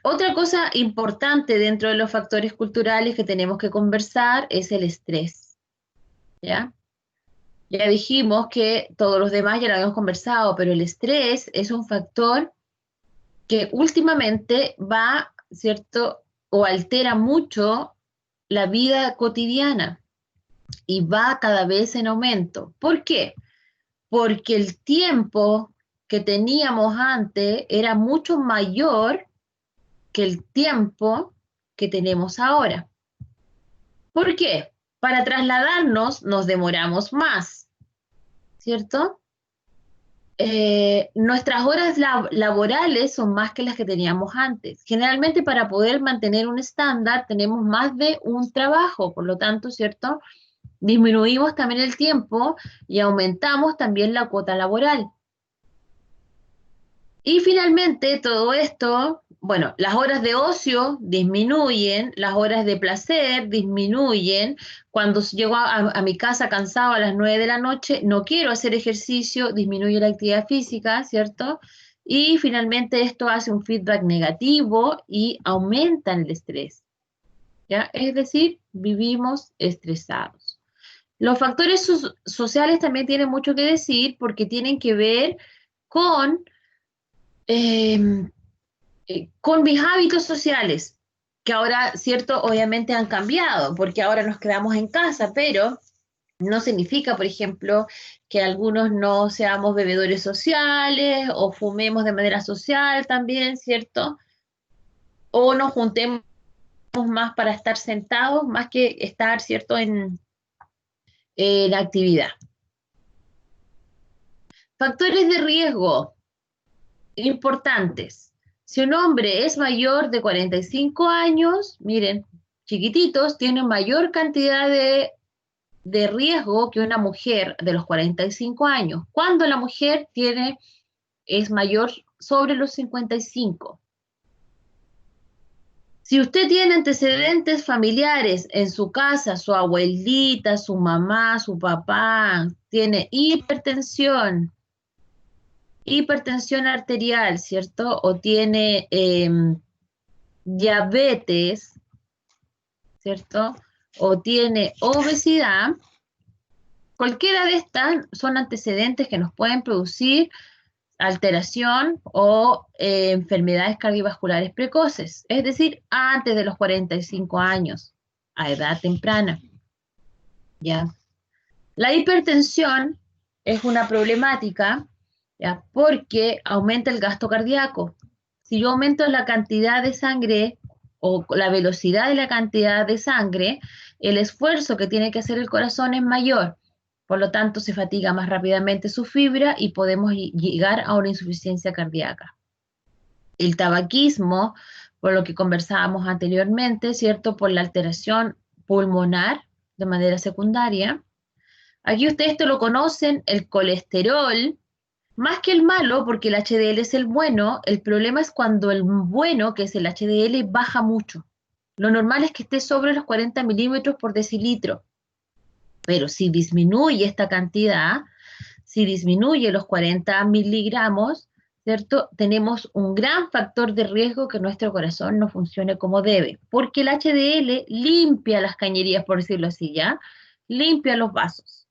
Otra cosa importante dentro de los factores culturales que tenemos que conversar es el estrés, ¿ya? Ya dijimos que todos los demás ya lo habíamos conversado, pero el estrés es un factor que últimamente va, ¿cierto?, o altera mucho la vida cotidiana y va cada vez en aumento. ¿Por qué? Porque el tiempo que teníamos antes era mucho mayor que el tiempo que tenemos ahora. ¿Por qué? Para trasladarnos nos demoramos más, ¿cierto? Nuestras horas laborales son más que las que teníamos antes. Generalmente para poder mantener un estándar tenemos más de un trabajo, por lo tanto, ¿cierto?, disminuimos también el tiempo y aumentamos también la cuota laboral. Y finalmente todo esto, bueno, las horas de ocio disminuyen, las horas de placer disminuyen. Cuando llego a mi casa cansado a las 9 de la noche, no quiero hacer ejercicio, disminuye la actividad física, ¿cierto? y finalmente esto hace un feedback negativo y aumenta el estrés, ¿ya? Es decir, vivimos estresados. Los factores sociales también tienen mucho que decir porque tienen que ver con, eh, con mis hábitos sociales, que ahora, cierto, obviamente han cambiado, porque ahora nos quedamos en casa, pero no significa, por ejemplo, que algunos no seamos bebedores sociales o fumemos de manera social también, ¿cierto? O nos juntemos más para estar sentados, más que estar, ¿cierto?, en actividad. Factores de riesgo importantes. Si un hombre es mayor de 45 años, miren, chiquititos, tiene mayor cantidad de riesgo que una mujer de los 45 años. Cuando la mujer es mayor sobre los 55. Si usted tiene antecedentes familiares en su casa, su abuelita, su mamá, su papá, tiene hipertensión arterial, ¿cierto? O tiene diabetes, ¿cierto? O tiene obesidad, cualquiera de estas son antecedentes que nos pueden producir alteración o enfermedades cardiovasculares precoces, es decir, antes de los 45 años, a edad temprana. ¿Ya? La hipertensión es una problemática, ¿ya? Porque aumenta el gasto cardíaco. Si yo aumento la cantidad de sangre o la velocidad de la cantidad de sangre, el esfuerzo que tiene que hacer el corazón es mayor. Por lo tanto, se fatiga más rápidamente su fibra y podemos llegar a una insuficiencia cardíaca. El tabaquismo, por lo que conversábamos anteriormente, ¿cierto? Por la alteración pulmonar de manera secundaria. Aquí ustedes esto lo conocen, el colesterol, más que el malo, porque el HDL es el bueno, el problema es cuando el bueno, que es el HDL, baja mucho. Lo normal es que esté sobre los 40 milímetros por decilitro. Pero si disminuye esta cantidad, si disminuye los 40 miligramos, ¿cierto? Tenemos un gran factor de riesgo que nuestro corazón no funcione como debe, porque el HDL limpia las cañerías, por decirlo así, ¿ya? Limpia los vasos.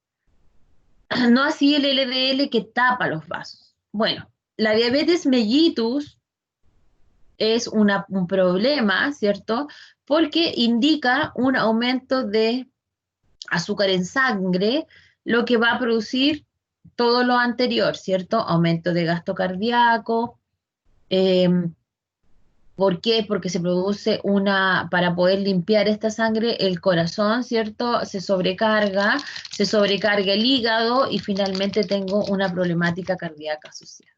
No así el LDL que tapa los vasos. Bueno, la diabetes mellitus es un problema, ¿cierto? Porque indica un aumento de azúcar en sangre, lo que va a producir todo lo anterior, ¿cierto? Aumento de gasto cardíaco. ¿Por qué? Porque se produce para poder limpiar esta sangre, el corazón, ¿cierto? Se sobrecarga el hígado y finalmente tengo una problemática cardíaca asociada.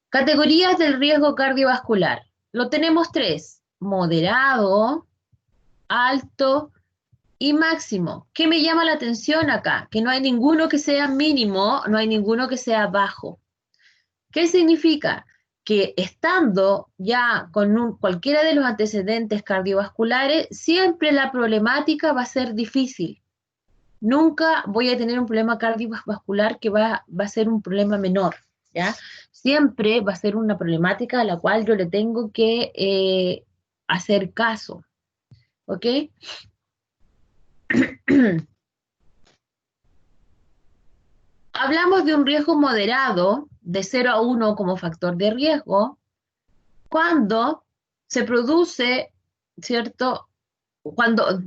Categorías del riesgo cardiovascular. Lo tenemos 3: moderado, alto y máximo. ¿Qué me llama la atención acá? Que no hay ninguno que sea mínimo, no hay ninguno que sea bajo. ¿Qué significa? Que estando ya con cualquiera de los antecedentes cardiovasculares, siempre la problemática va a ser difícil. Nunca voy a tener un problema cardiovascular que va a ser un problema menor, ¿ya? Siempre va a ser una problemática a la cual yo le tengo que hacer caso, ¿ok? Hablamos de un riesgo moderado de 0 a 1 como factor de riesgo cuando se produce, ¿cierto? Cuando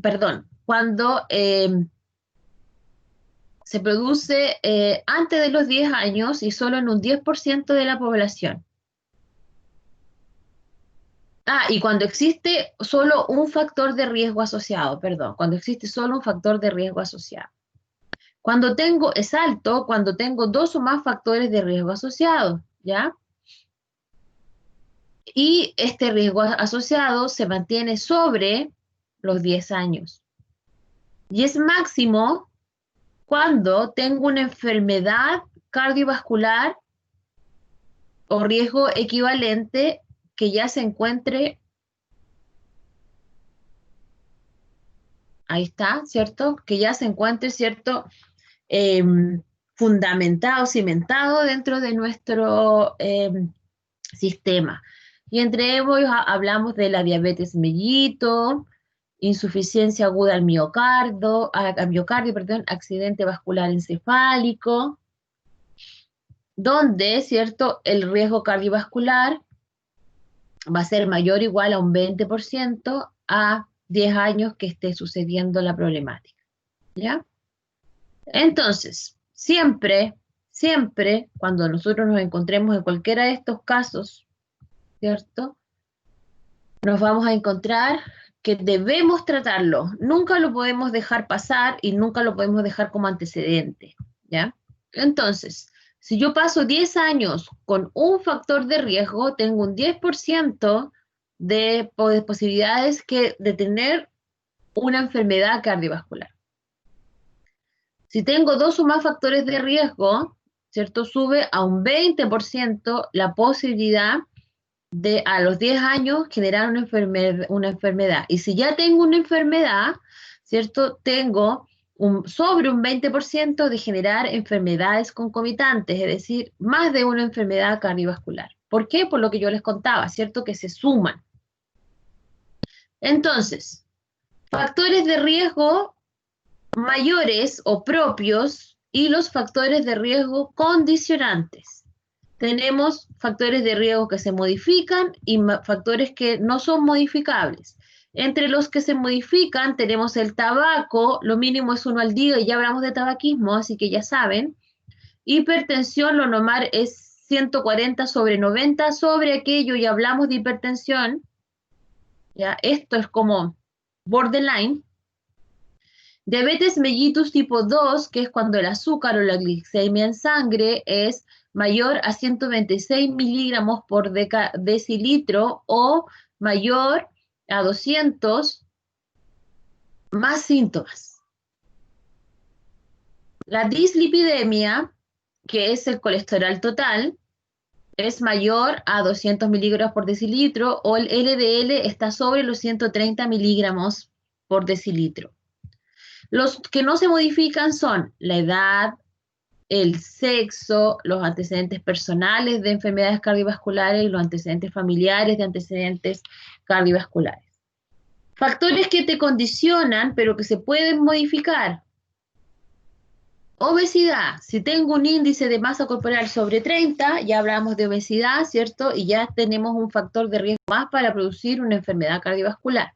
se produce antes de los 10 años y solo en un 10% de la población. Y cuando existe solo un factor de riesgo asociado, cuando existe solo un factor de riesgo asociado. Es alto cuando tengo 2 o más factores de riesgo asociados, ¿ya? Y este riesgo asociado se mantiene sobre los 10 años. Y es máximo cuando tengo una enfermedad cardiovascular o riesgo equivalente que ya se encuentre, ahí está, ¿cierto? Que ya se encuentre, ¿cierto? fundamentado, cimentado dentro de nuestro sistema. Y entre ellos hablamos de la diabetes mellito, insuficiencia aguda al miocardio, perdón, accidente vascular encefálico, donde, ¿cierto?, el riesgo cardiovascular va a ser mayor o igual a un 20% a 10 años que esté sucediendo la problemática, ¿ya? Entonces, siempre, cuando nosotros nos encontremos en cualquiera de estos casos, ¿cierto?, nos vamos a encontrar que debemos tratarlo. Nunca lo podemos dejar pasar y nunca lo podemos dejar como antecedente, ¿ya? Entonces, si yo paso 10 años con un factor de riesgo, tengo un 10% de posibilidades de tener una enfermedad cardiovascular. Si tengo 2 o más factores de riesgo, ¿cierto?, sube a un 20% la posibilidad de a los 10 años generar una enfermedad. Y si ya tengo una enfermedad, ¿cierto?, tengo sobre un 20% de generar enfermedades concomitantes, es decir, más de una enfermedad cardiovascular. ¿Por qué? Por lo que yo les contaba, ¿cierto?, que se suman. Entonces, factores de riesgo mayores o propios y los factores de riesgo condicionantes. Tenemos factores de riesgo que se modifican y factores que no son modificables. Entre los que se modifican tenemos el tabaco, lo mínimo es 1 al día, y ya hablamos de tabaquismo, así que ya saben. Hipertensión, lo normal es 140/90 sobre aquello, y hablamos de hipertensión. ¿Ya? Esto es como borderline. Diabetes mellitus tipo 2, que es cuando el azúcar o la glicemia en sangre es mayor a 126 miligramos por decilitro o mayor a 200, más síntomas. La dislipidemia, que es el colesterol total, es mayor a 200 miligramos por decilitro, o el LDL está sobre los 130 miligramos por decilitro. Los que no se modifican son la edad, el sexo, los antecedentes personales de enfermedades cardiovasculares y los antecedentes familiares de antecedentes cardiovasculares. Factores que te condicionan, pero que se pueden modificar. Obesidad. Si tengo un índice de masa corporal sobre 30, ya hablamos de obesidad, ¿cierto? Y ya tenemos un factor de riesgo más para producir una enfermedad cardiovascular.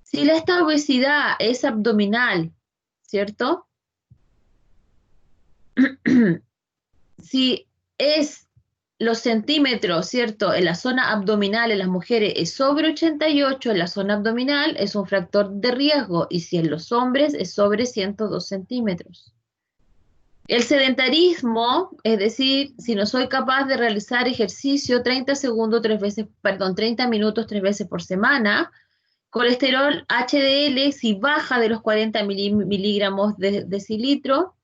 Si esta obesidad es abdominal, ¿cierto? Si es los centímetros, ¿cierto?, en la zona abdominal en las mujeres es sobre 88, en la zona abdominal es un factor de riesgo, y si en los hombres es sobre 102 centímetros. El sedentarismo, es decir, si no soy capaz de realizar ejercicio 30 minutos 3 veces por semana. Colesterol HDL, si baja de los 40 miligramos de decilitro,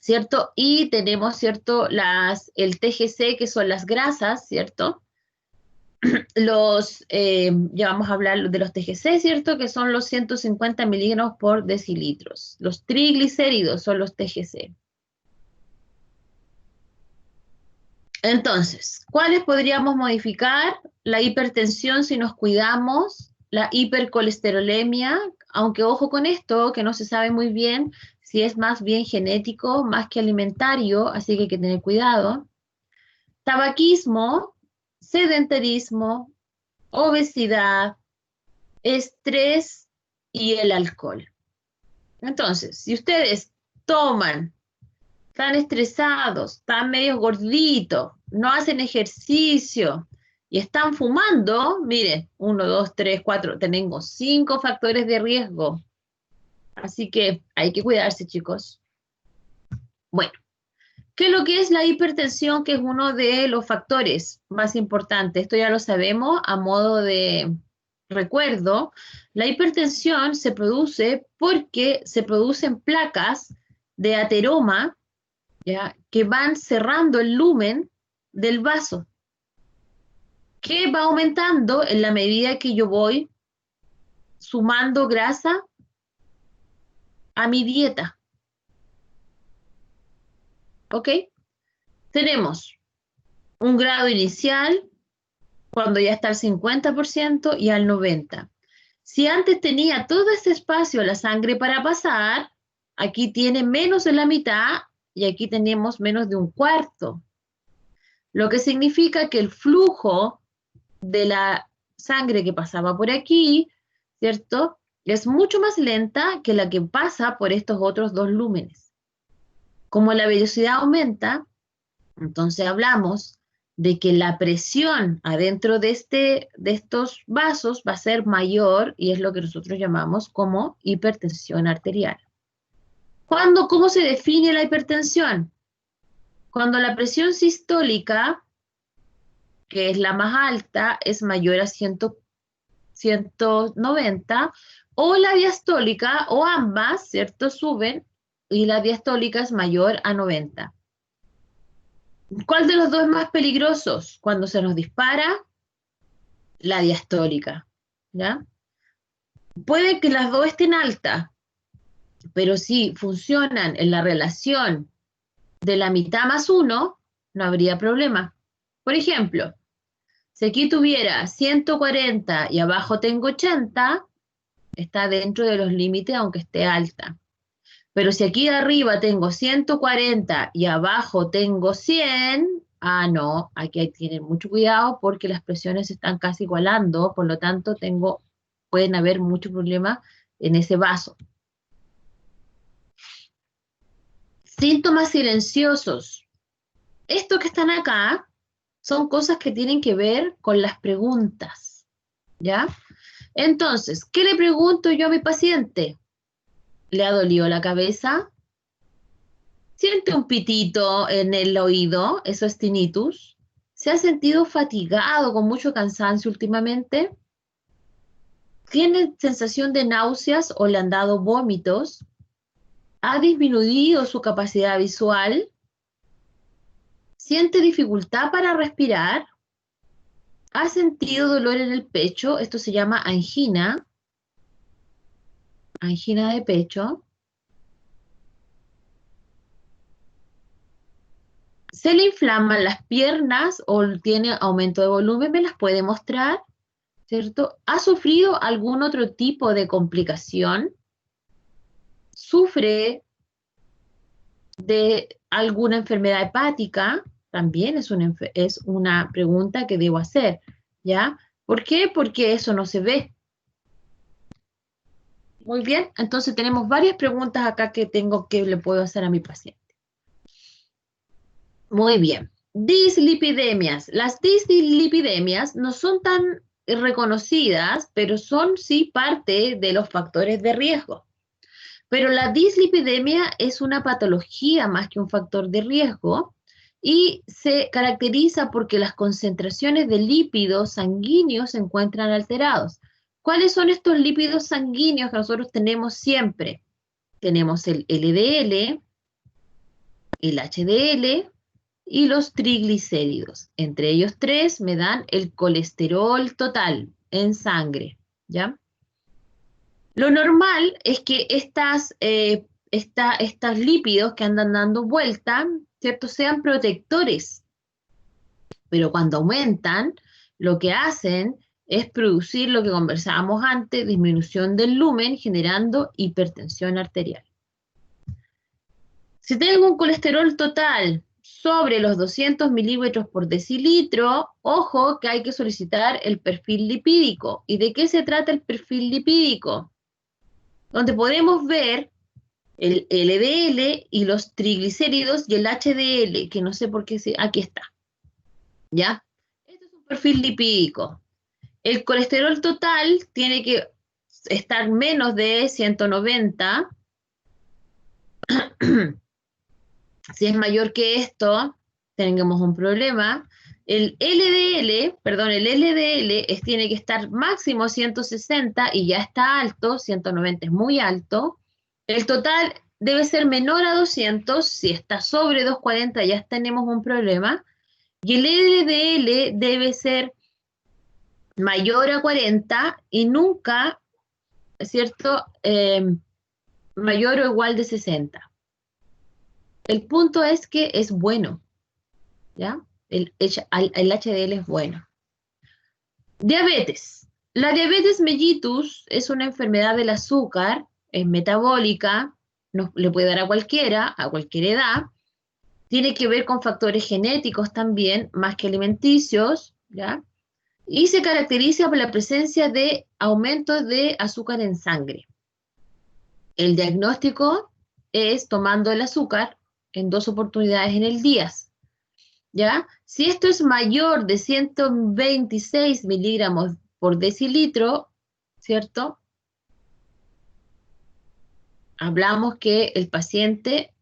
¿cierto? Y tenemos, ¿cierto?, el TGC, que son las grasas, ¿cierto? Ya vamos a hablar de los TGC, ¿cierto?, que son los 150 miligramos por decilitros. Los triglicéridos son los TGC. Entonces, ¿cuáles podríamos modificar? La hipertensión, si nos cuidamos, la hipercolesterolemia, aunque ojo con esto, que no se sabe muy bien si es más bien genético, más que alimentario, así que hay que tener cuidado. Tabaquismo, sedentarismo, obesidad, estrés y el alcohol. Entonces, si ustedes toman, están estresados, están medio gorditos, no hacen ejercicio y están fumando, miren, 1, 2, 3, 4, tenemos 5 factores de riesgo. Así que hay que cuidarse, chicos. Bueno, ¿qué es lo que es la hipertensión? Que es uno de los factores más importantes. Esto ya lo sabemos a modo de recuerdo. La hipertensión se produce porque se producen placas de ateroma, ¿ya?, que van cerrando el lumen del vaso, que va aumentando en la medida que yo voy sumando grasa a mi dieta. ¿Ok? Tenemos un grado inicial cuando ya está al 50% y al 90%. Si antes tenía todo este espacio la sangre para pasar, aquí tiene menos de la mitad y aquí tenemos menos de un cuarto. Lo que significa que el flujo de la sangre que pasaba por aquí, ¿cierto? Es mucho más lenta que la que pasa por estos otros dos lúmenes. Como la velocidad aumenta, entonces hablamos de que la presión adentro de estos vasos va a ser mayor y es lo que nosotros llamamos como hipertensión arterial. ¿Cómo se define la hipertensión? Cuando la presión sistólica, que es la más alta, es mayor a 190, o la diastólica, o ambas, ¿cierto? Suben, y la diastólica es mayor a 90. ¿Cuál de los dos es más peligroso? Cuando se nos dispara, la diastólica, ¿ya? Puede que las dos estén altas, pero si funcionan en la relación de la mitad más 1, no habría problema. Por ejemplo, si aquí tuviera 140 y abajo tengo 80, está dentro de los límites aunque esté alta. Pero si aquí arriba tengo 140 y abajo tengo 100, no, aquí hay que tener mucho cuidado porque las presiones se están casi igualando, por lo tanto pueden haber muchos problemas en ese vaso. Síntomas silenciosos. Estos que están acá son cosas que tienen que ver con las preguntas, ¿ya? Entonces, ¿qué le pregunto yo a mi paciente? ¿Le ha dolido la cabeza? ¿Siente un pitito en el oído? ¿Eso es tinnitus? ¿Se ha sentido fatigado con mucho cansancio últimamente? ¿Tiene sensación de náuseas o le han dado vómitos? ¿Ha disminuido su capacidad visual? ¿Siente dificultad para respirar? ¿Ha sentido dolor en el pecho? Esto se llama angina de pecho. ¿Se le inflaman las piernas o tiene aumento de volumen? ¿Me las puede mostrar? ¿Cierto? ¿Ha sufrido algún otro tipo de complicación? ¿Sufre de alguna enfermedad hepática? También es una pregunta que debo hacer, ¿ya? ¿Por qué? Porque eso no se ve. Muy bien, entonces tenemos varias preguntas acá que le puedo hacer a mi paciente. Muy bien. Dislipidemias. Las dislipidemias no son tan reconocidas, pero son sí parte de los factores de riesgo. Pero la dislipidemia es una patología más que un factor de riesgo y se caracteriza porque las concentraciones de lípidos sanguíneos se encuentran alterados. ¿Cuáles son estos lípidos sanguíneos que nosotros tenemos siempre? Tenemos el LDL, el HDL y los triglicéridos. Entre ellos tres me dan el colesterol total en sangre, ¿ya? Lo normal es que estos lípidos que andan dando vuelta, ¿cierto?, sean protectores, pero cuando aumentan, lo que hacen es producir lo que conversábamos antes, disminución del lumen, generando hipertensión arterial. Si tengo un colesterol total sobre los 200 milímetros por decilitro, ojo que hay que solicitar el perfil lipídico. ¿Y de qué se trata el perfil lipídico? Donde podemos ver el LDL y los triglicéridos y el HDL, que no sé por qué, aquí está, ¿ya? Este es un perfil lipídico. El colesterol total tiene que estar menos de 190. Si es mayor que esto, tenemos un problema. El LDL tiene que estar máximo 160 y ya está alto, 190 es muy alto. El total debe ser menor a 200, si está sobre 240 ya tenemos un problema. Y el LDL debe ser mayor a 40 y nunca, ¿cierto?, mayor o igual de 60. el punto es que es bueno, ¿ya? El HDL es bueno. Diabetes. La diabetes mellitus es una enfermedad del azúcar, es metabólica, le puede dar a cualquier edad, tiene que ver con factores genéticos también, más que alimenticios, ¿ya? Y se caracteriza por la presencia de aumento de azúcar en sangre. El diagnóstico es tomando el azúcar en 2 oportunidades en el día, ¿ya? Si esto es mayor de 126 miligramos por decilitro, ¿cierto? Hablamos que el paciente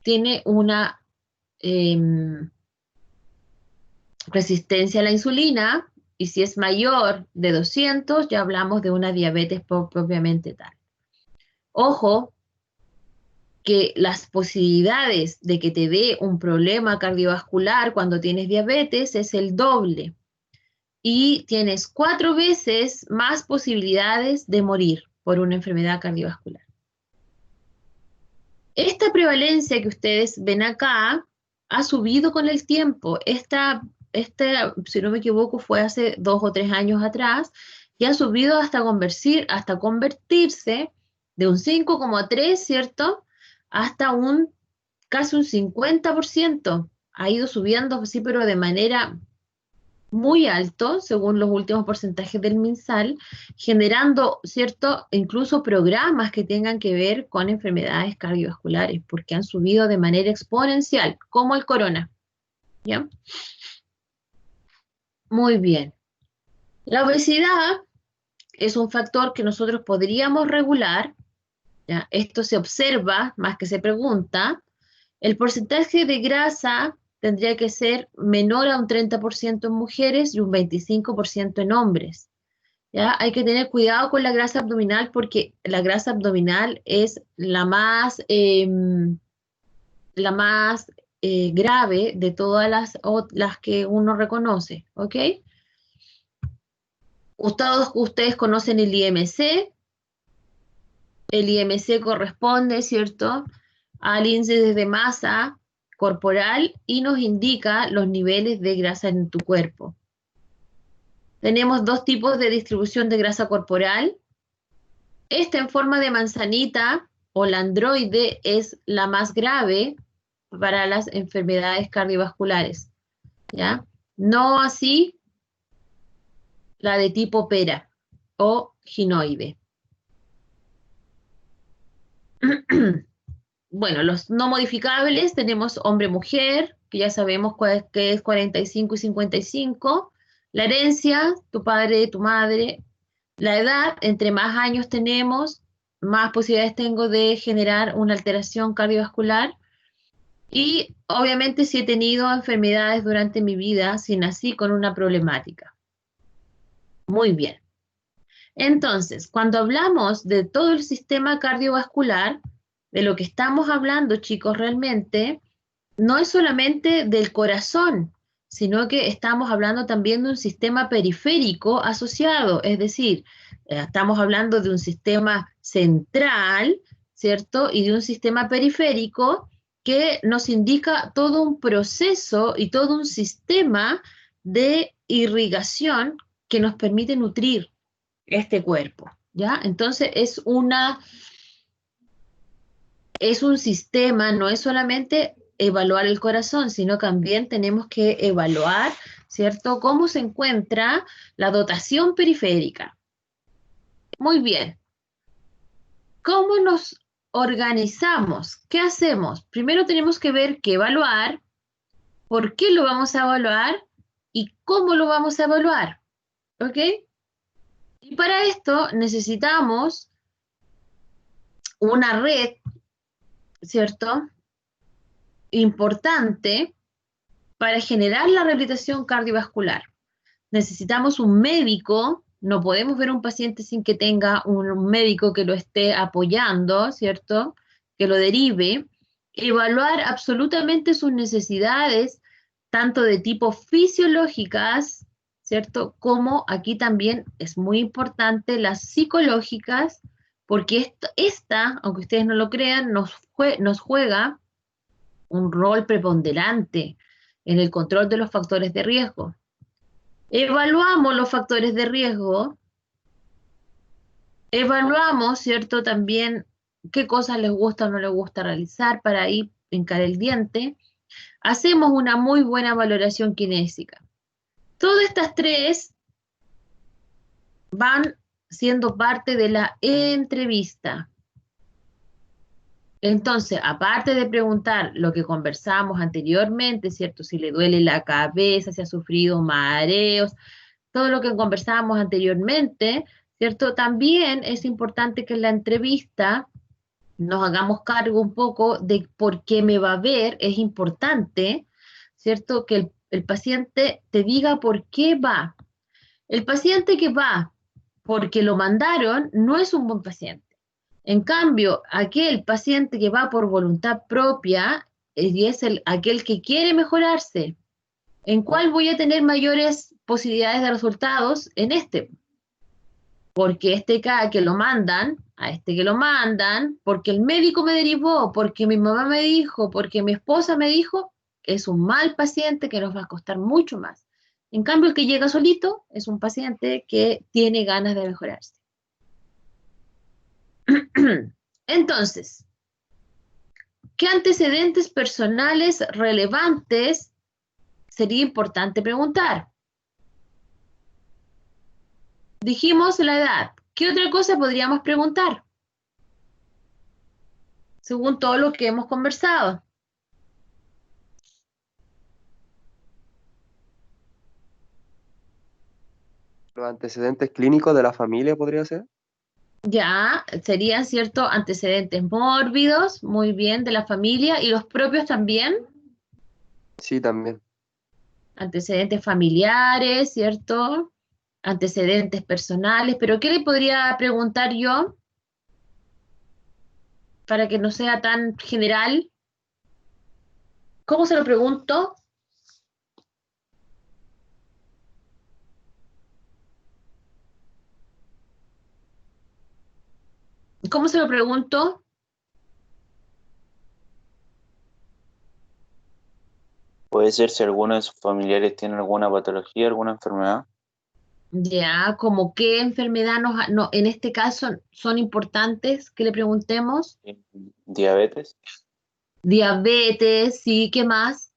tiene una resistencia a la insulina, y si es mayor de 200, ya hablamos de una diabetes propiamente tal. Ojo, que las posibilidades de que te dé un problema cardiovascular cuando tienes diabetes es el doble. Y tienes 4 veces más posibilidades de morir por una enfermedad cardiovascular. Esta prevalencia que ustedes ven acá ha subido con el tiempo. Esta, si no me equivoco, fue hace 2 o 3 años atrás, y ha subido hasta convertirse de un 5,3, ¿cierto?, hasta casi un 50%. Ha ido subiendo, sí, pero de manera muy alto, según los últimos porcentajes del MinSal, generando, ¿cierto?, incluso programas que tengan que ver con enfermedades cardiovasculares, porque han subido de manera exponencial, como el corona. ¿Ya? Muy bien. La obesidad es un factor que nosotros podríamos regular, ¿ya? Esto se observa más que se pregunta. El porcentaje de grasa tendría que ser menor a un 30% en mujeres y un 25% en hombres. ¿Ya? Hay que tener cuidado con la grasa abdominal, porque la grasa abdominal es la más grave de todas las que uno reconoce, ¿ok? Ustedes conocen el IMC. El IMC corresponde, ¿cierto?, al índice de masa corporal y nos indica los niveles de grasa en tu cuerpo. Tenemos 2 tipos de distribución de grasa corporal. Esta en forma de manzanita o la androide es la más grave para las enfermedades cardiovasculares, ¿ya? No así la de tipo pera o ginoide. Bueno, los no modificables tenemos hombre-mujer, que ya sabemos que es 45 y 55. La herencia, tu padre, tu madre. La edad, entre más años tenemos, más posibilidades tengo de generar una alteración cardiovascular. Y obviamente si he tenido enfermedades durante mi vida, si nací con una problemática. Muy bien. Entonces, cuando hablamos de todo el sistema cardiovascular, de lo que estamos hablando, chicos, realmente no es solamente del corazón, sino que estamos hablando también de un sistema periférico asociado, es decir, estamos hablando de un sistema central, ¿cierto?, y de un sistema periférico que nos indica todo un proceso y todo un sistema de irrigación que nos permite nutrir este cuerpo, ¿ya? Entonces es un sistema, no es solamente evaluar el corazón, sino también tenemos que evaluar, ¿cierto?, cómo se encuentra la dotación periférica. Muy bien. ¿Cómo nos organizamos? ¿Qué hacemos? Primero tenemos que ver qué evaluar, por qué lo vamos a evaluar y cómo lo vamos a evaluar, ¿ok? Y para esto necesitamos una red, ¿cierto?, importante para generar la rehabilitación cardiovascular. Necesitamos un médico, no podemos ver un paciente sin que tenga un médico que lo esté apoyando, ¿cierto?, que lo derive, evaluar absolutamente sus necesidades, tanto de tipo fisiológicas, ¿cierto?, como aquí también es muy importante las psicológicas, porque esta, aunque ustedes no lo crean, nos juega un rol preponderante en el control de los factores de riesgo. Evaluamos los factores de riesgo, evaluamos, ¿cierto? También qué cosas les gusta o no les gusta realizar para ahí hincar el diente. Hacemos una muy buena valoración kinésica. Todas estas tres van siendo parte de la entrevista. Entonces, aparte de preguntar lo que conversamos anteriormente, ¿cierto? Si le duele la cabeza, si ha sufrido mareos, todo lo que conversábamos anteriormente, ¿cierto? También es importante que en la entrevista nos hagamos cargo un poco de por qué me va a ver. Es importante, ¿cierto? Que el paciente te diga por qué va. El paciente que va porque lo mandaron no es un buen paciente. En cambio, aquel paciente que va por voluntad propia y es aquel que quiere mejorarse, ¿en cuál voy a tener mayores posibilidades de resultados? En este. Porque que lo mandan, a este que lo mandan, porque el médico me derivó, porque mi mamá me dijo, porque mi esposa me dijo, es un mal paciente que nos va a costar mucho más. En cambio, el que llega solito es un paciente que tiene ganas de mejorarse. Entonces, ¿qué antecedentes personales relevantes sería importante preguntar? Dijimos la edad. ¿Qué otra cosa podríamos preguntar? Según todo lo que hemos conversado. Los antecedentes clínicos de la familia podría ser. Ya, serían, ¿cierto? Antecedentes mórbidos, muy bien, de la familia, y los propios también. Sí, también. Antecedentes familiares, ¿cierto? Antecedentes personales, pero ¿qué le podría preguntar yo? Para que no sea tan general. ¿Cómo se lo pregunto? ¿Cómo se lo pregunto? Puede ser si alguno de sus familiares tiene alguna patología, alguna enfermedad. Ya, como qué enfermedad en este caso son importantes que le preguntemos. Diabetes. Diabetes, sí, ¿qué más?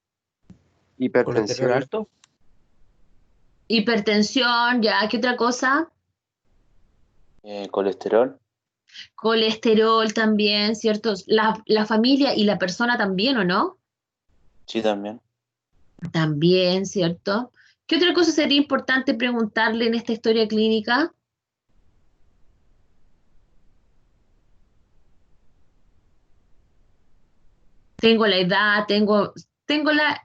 Hipertensión. Colesterol alto. Hipertensión, ya, ¿qué otra cosa? Colesterol. Colesterol también, ¿cierto? La familia y la persona también, ¿o no? Sí, también. También, ¿cierto? ¿Qué otra cosa sería importante preguntarle en esta historia clínica? Tengo la edad, tengo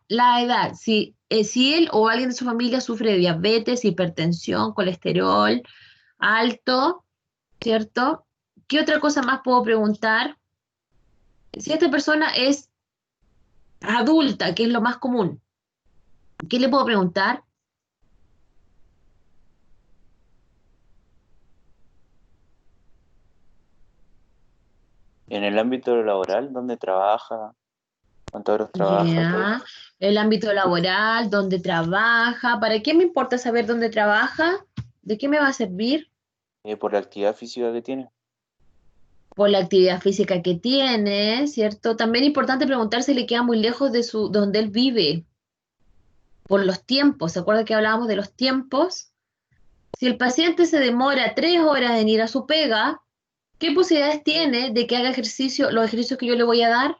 la edad. Si él o alguien de su familia sufre de diabetes, hipertensión, colesterol alto, ¿cierto? ¿Qué otra cosa más puedo preguntar? Si esta persona es adulta, que es lo más común, ¿qué le puedo preguntar? En el ámbito laboral, ¿dónde trabaja? ¿Cuántas horas trabaja? Todo. Ya, el ámbito laboral, dónde trabaja. ¿Para qué me importa saber dónde trabaja? ¿De qué me va a servir? Por la actividad física que tiene. Por la actividad física que tiene, ¿cierto? También es importante preguntar si le queda muy lejos de donde él vive. Por los tiempos, ¿se acuerda que hablábamos de los tiempos? Si el paciente se demora 3 horas en ir a su pega, ¿qué posibilidades tiene de que haga ejercicio, los ejercicios que yo le voy a dar?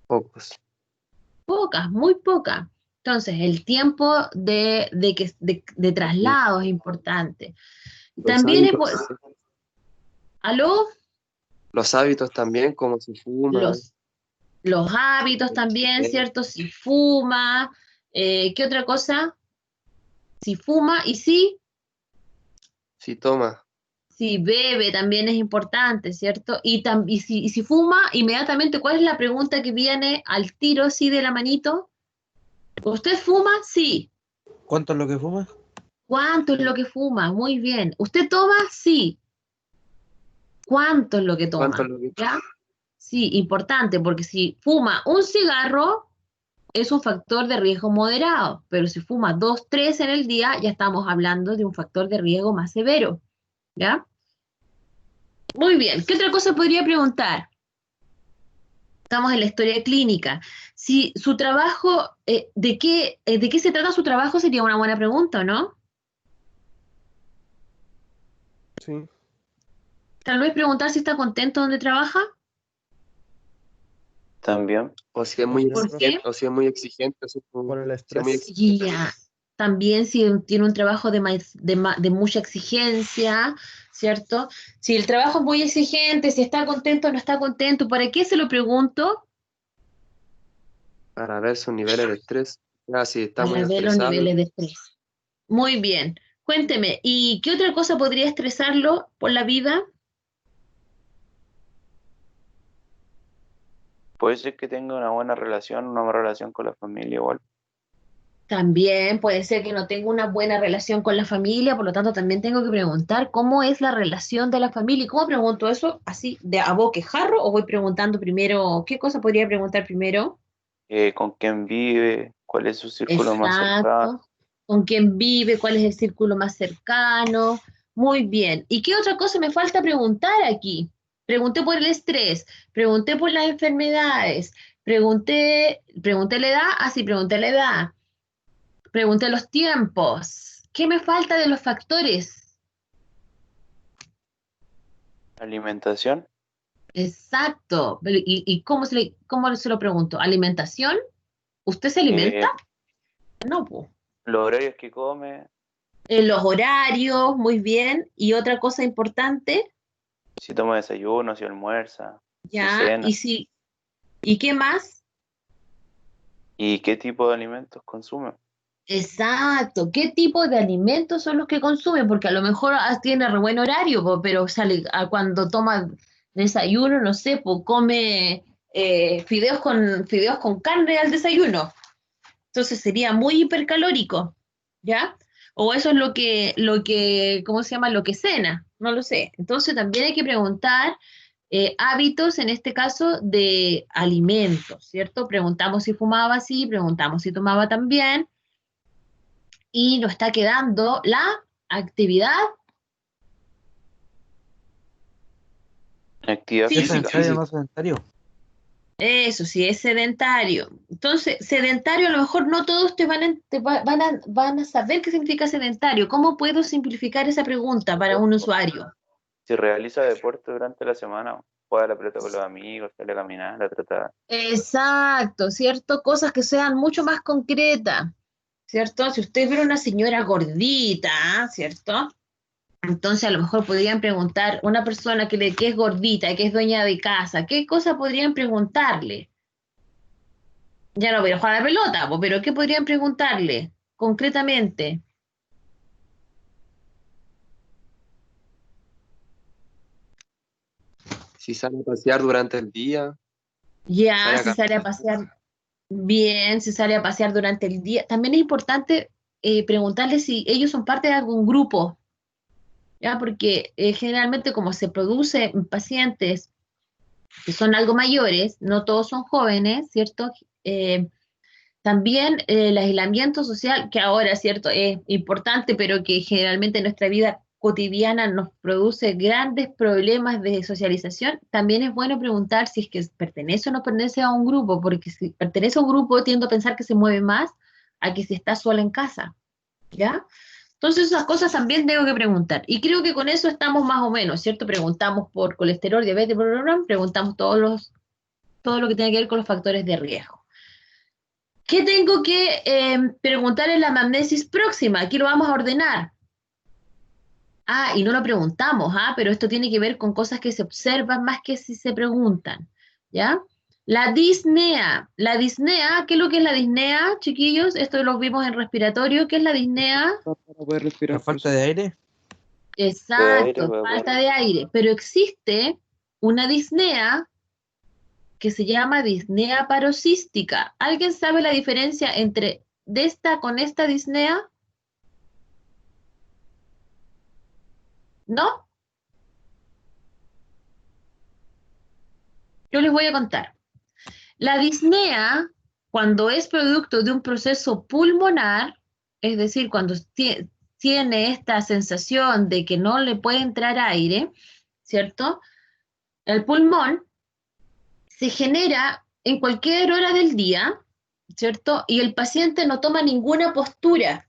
Pocos. Pocas, muy pocas. Entonces, el tiempo de traslado es importante. Los También es... hábitos, ¿Aló? los hábitos también, como se fuma, Los hábitos también, ¿cierto? Si fuma, ¿qué otra cosa? Si fuma y si toma, si bebe también es importante, ¿cierto? Y si fuma, inmediatamente, ¿cuál es la pregunta que viene al tiro, sí, de la manito? ¿Usted fuma? Sí. ¿Cuánto es lo que fuma? ¿Cuánto es lo que fuma? Muy bien. ¿Usted toma? Sí. ¿Cuánto es lo que ¿cuánto es toma? lo que ¿Ya? Sí, importante, porque si fuma un cigarro es un factor de riesgo moderado, pero si fuma 2, 3 en el día, ya estamos hablando de un factor de riesgo más severo, ¿ya? Muy bien, ¿qué otra cosa podría preguntar? Estamos en la historia clínica. Si su trabajo, ¿de qué se trata su trabajo? Sería una buena pregunta, ¿no? Sí. Tal vez preguntar si está contento donde trabaja. También. O si es muy También, ¿Por profe, qué? exigente, o si es muy exigente, por el si es muy estrés. Y exigente. ya, también si tiene un trabajo de mucha exigencia, ¿cierto? Si el trabajo es muy exigente, si está contento o no está contento, ¿para qué se lo pregunto? Para ver sus niveles de estrés. Ya, si está muy Para ver los estresado, niveles de estrés. Muy bien. Cuénteme, ¿y qué otra cosa podría estresarlo por la vida? Puede ser que tenga una buena relación, una mala relación con la familia igual. También puede ser que no tenga una buena relación con la familia, por lo tanto también tengo que preguntar cómo es la relación de la familia. ¿Y cómo pregunto eso? ¿Así de a boquejarro o voy preguntando primero? ¿Qué cosa podría preguntar primero? Con quién vive, cuál es su círculo más cercano. Exacto. ¿Con quién vive? ¿Cuál es el círculo más cercano? Muy bien. ¿Y qué otra cosa me falta preguntar aquí? Pregunté por el estrés, pregunté por las enfermedades, pregunté la edad, sí, pregunté la edad, pregunté los tiempos. ¿Qué me falta de los factores? Alimentación, Exacto. ¿Y cómo se lo pregunto? ¿Alimentación? ¿Usted se alimenta? eh, No, pues. los horarios que come, Los horarios, muy bien. Y otra cosa importante, si toma desayuno, si almuerza, si ya, cena, ¿y qué más? y qué tipo de alimentos consume. Exacto, ¿qué tipo de alimentos son los que consume? Porque a lo mejor tiene re buen horario, po, pero sale cuando toma desayuno, no sé, pues come fideos con carne al desayuno. Entonces sería muy hipercalórico, ¿ya? O eso es ¿cómo se llama? Lo que cena, no lo sé. Entonces también hay que preguntar hábitos, en este caso, de alimentos, ¿cierto? Preguntamos si fumaba, sí, preguntamos si tomaba también, y nos está quedando la actividad Actividad ¿Es física. física, sedentario o Físico. no sedentario? Eso sí, es sedentario. Entonces, sedentario, a lo mejor no todos van a saber qué significa sedentario. ¿Cómo puedo simplificar esa pregunta para un usuario? si realiza deporte durante la semana, juega a la pelota con los amigos, sale a caminar, a tratar. Exacto, ¿cierto? Cosas que sean mucho más concretas, ¿cierto? Si usted ve a una señora gordita, ¿cierto? Entonces a lo mejor podrían preguntar, una persona que es gordita, que es dueña de casa, ¿qué cosa podrían preguntarle? Ya no voy a jugar a la pelota, po, pero ¿qué podrían preguntarle concretamente? Si sale a pasear durante el día, Ya, sale a si sale a caminar. pasear bien, si sale a pasear durante el día. También es importante preguntarle si ellos son parte de algún grupo, ¿ya? Porque generalmente como se produce en pacientes que son algo mayores, no todos son jóvenes, ¿cierto? También el aislamiento social, que ahora, ¿cierto? Es importante, pero que generalmente en nuestra vida cotidiana nos produce grandes problemas de socialización, también es bueno preguntar si es que pertenece o no pertenece a un grupo, porque si pertenece a un grupo tiendo a pensar que se mueve más a que si está sola en casa, ¿ya? Entonces esas cosas también tengo que preguntar. Y creo que con eso estamos más o menos, ¿cierto? Preguntamos por colesterol, diabetes, preguntamos todo lo que tiene que ver con los factores de riesgo. ¿Qué tengo que preguntar en la anamnesis próxima? Aquí lo vamos a ordenar. Y no lo preguntamos, pero esto tiene que ver con cosas que se observan más que si se preguntan, ¿ya? La disnea. La disnea, ¿qué es lo que es la disnea, chiquillos? Esto lo vimos en respiratorio. ¿Qué es la disnea? Para poder ¿La respirar, falta profesor. de aire? De aire, Exacto, falta de aire. Pero existe una disnea que se llama disnea paroxística. ¿Alguien sabe la diferencia entre de esta con esta disnea? ¿No? Yo les les voy a contar. La disnea, cuando es producto de un proceso pulmonar, es decir, cuando tiene esta sensación de que no le puede entrar aire, ¿cierto? El pulmón se genera en cualquier hora del día, ¿cierto? Y el paciente no toma ninguna postura.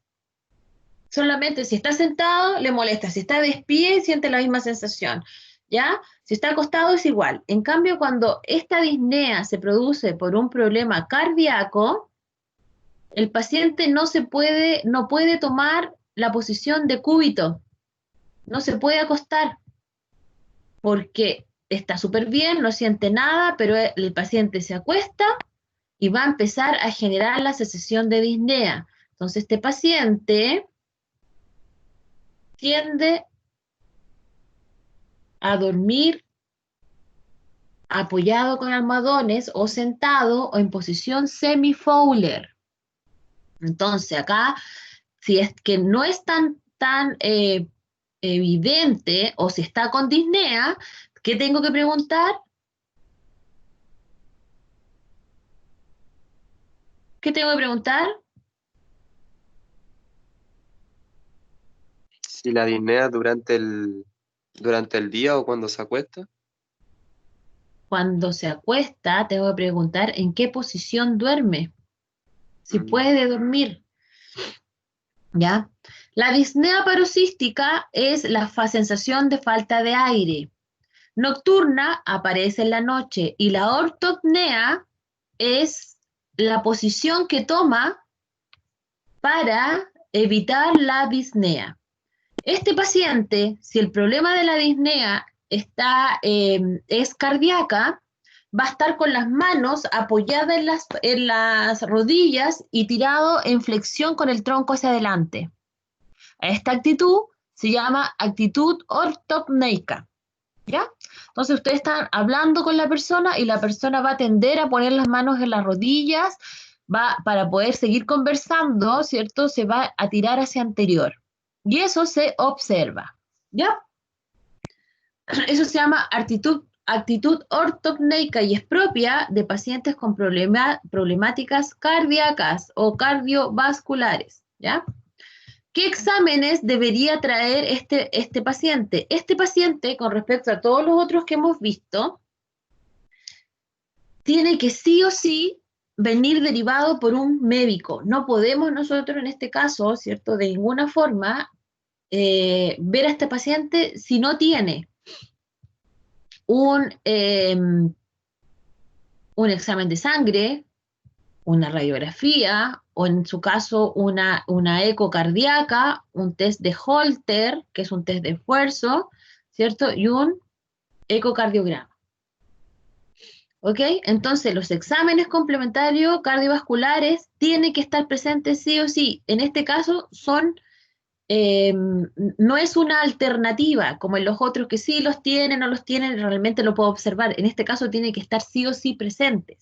Solamente si está sentado, le molesta. Si está de pie, siente la misma sensación. ¿Ya? Si está acostado, es igual. En cambio, cuando esta disnea se produce por un problema cardíaco, el paciente no puede tomar la posición de cúbito. No se puede acostar. Porque está súper bien, no siente nada, pero el paciente se acuesta y va a empezar a generar la sensación de disnea. Entonces, este paciente tiende a dormir apoyado con almohadones o sentado o en posición semi-Fowler. Entonces, acá, si es que no es tan evidente o si está con disnea, ¿qué tengo que preguntar? ¿Qué tengo que preguntar? Si la disnea durante el día o cuando se acuesta. Cuando se acuesta, tengo que preguntar en qué posición duerme. Si puede dormir. ¿Ya? La disnea paroxística es la sensación de falta de aire. Nocturna aparece en la noche y la ortopnea es la posición que toma para evitar la disnea. Este paciente, si el problema de la disnea es cardíaca, va a estar con las manos apoyadas en las rodillas y tirado en flexión con el tronco hacia adelante. Esta actitud se llama actitud ortopneica. ¿Ya? Entonces ustedes están hablando con la persona y la persona va a tender a poner las manos en las rodillas, para poder seguir conversando, ¿cierto? Se va a tirar hacia anterior. Y eso se observa. ¿Ya? Eso se llama actitud ortopneica y es propia de pacientes con problemáticas cardíacas o cardiovasculares. ¿Ya? ¿Qué exámenes debería traer este paciente? Este paciente, con respecto a todos los otros que hemos visto, tiene que sí o sí venir derivado por un médico. No podemos nosotros en este caso, ¿cierto? De ninguna forma ver a este paciente si no tiene un examen de sangre, una radiografía, o en su caso una eco cardíaca, un test de Holter, que es un test de esfuerzo, ¿cierto? Y un ecocardiograma. ¿Ok? Entonces, los exámenes complementarios cardiovasculares tienen que estar presentes sí o sí. En este caso, no es una alternativa, como en los otros que sí los tienen o no los tienen, realmente lo puedo observar. En este caso, tienen que estar sí o sí presentes.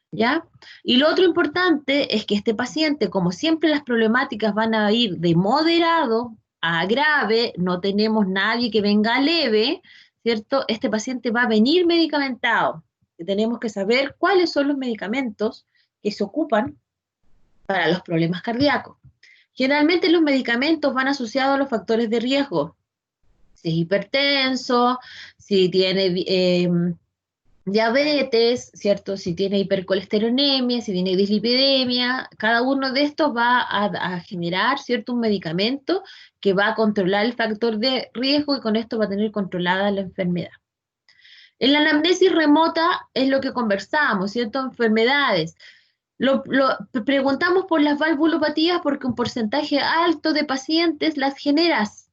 ¿Ya? Y lo otro importante es que este paciente, como siempre las problemáticas van a ir de moderado a grave, no tenemos nadie que venga leve, ¿cierto? Este paciente va a venir medicamentado. Tenemos que saber cuáles son los medicamentos que se ocupan para los problemas cardíacos. Generalmente los medicamentos van asociados a los factores de riesgo. Si es hipertenso, si tiene diabetes, ¿cierto? Si tiene hipercolesterolemia, si tiene dislipidemia, cada uno de estos va a generar, ¿cierto? Un medicamento que va a controlar el factor de riesgo y con esto va a tener controlada la enfermedad. En la anamnesis remota es lo que conversábamos, ¿cierto? Enfermedades. Preguntamos por las valvulopatías porque un porcentaje alto de pacientes las generas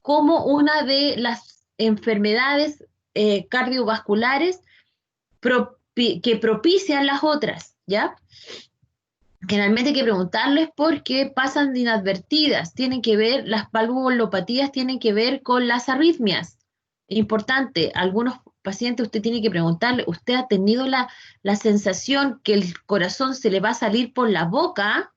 como una de las enfermedades cardiovasculares que propician las otras, ¿ya? Generalmente hay que preguntarles por qué pasan inadvertidas. Las valvulopatías tienen que ver con las arritmias. Importante, algunos pacientes usted tiene que preguntarle, ¿usted ha tenido la sensación que el corazón se le va a salir por la boca?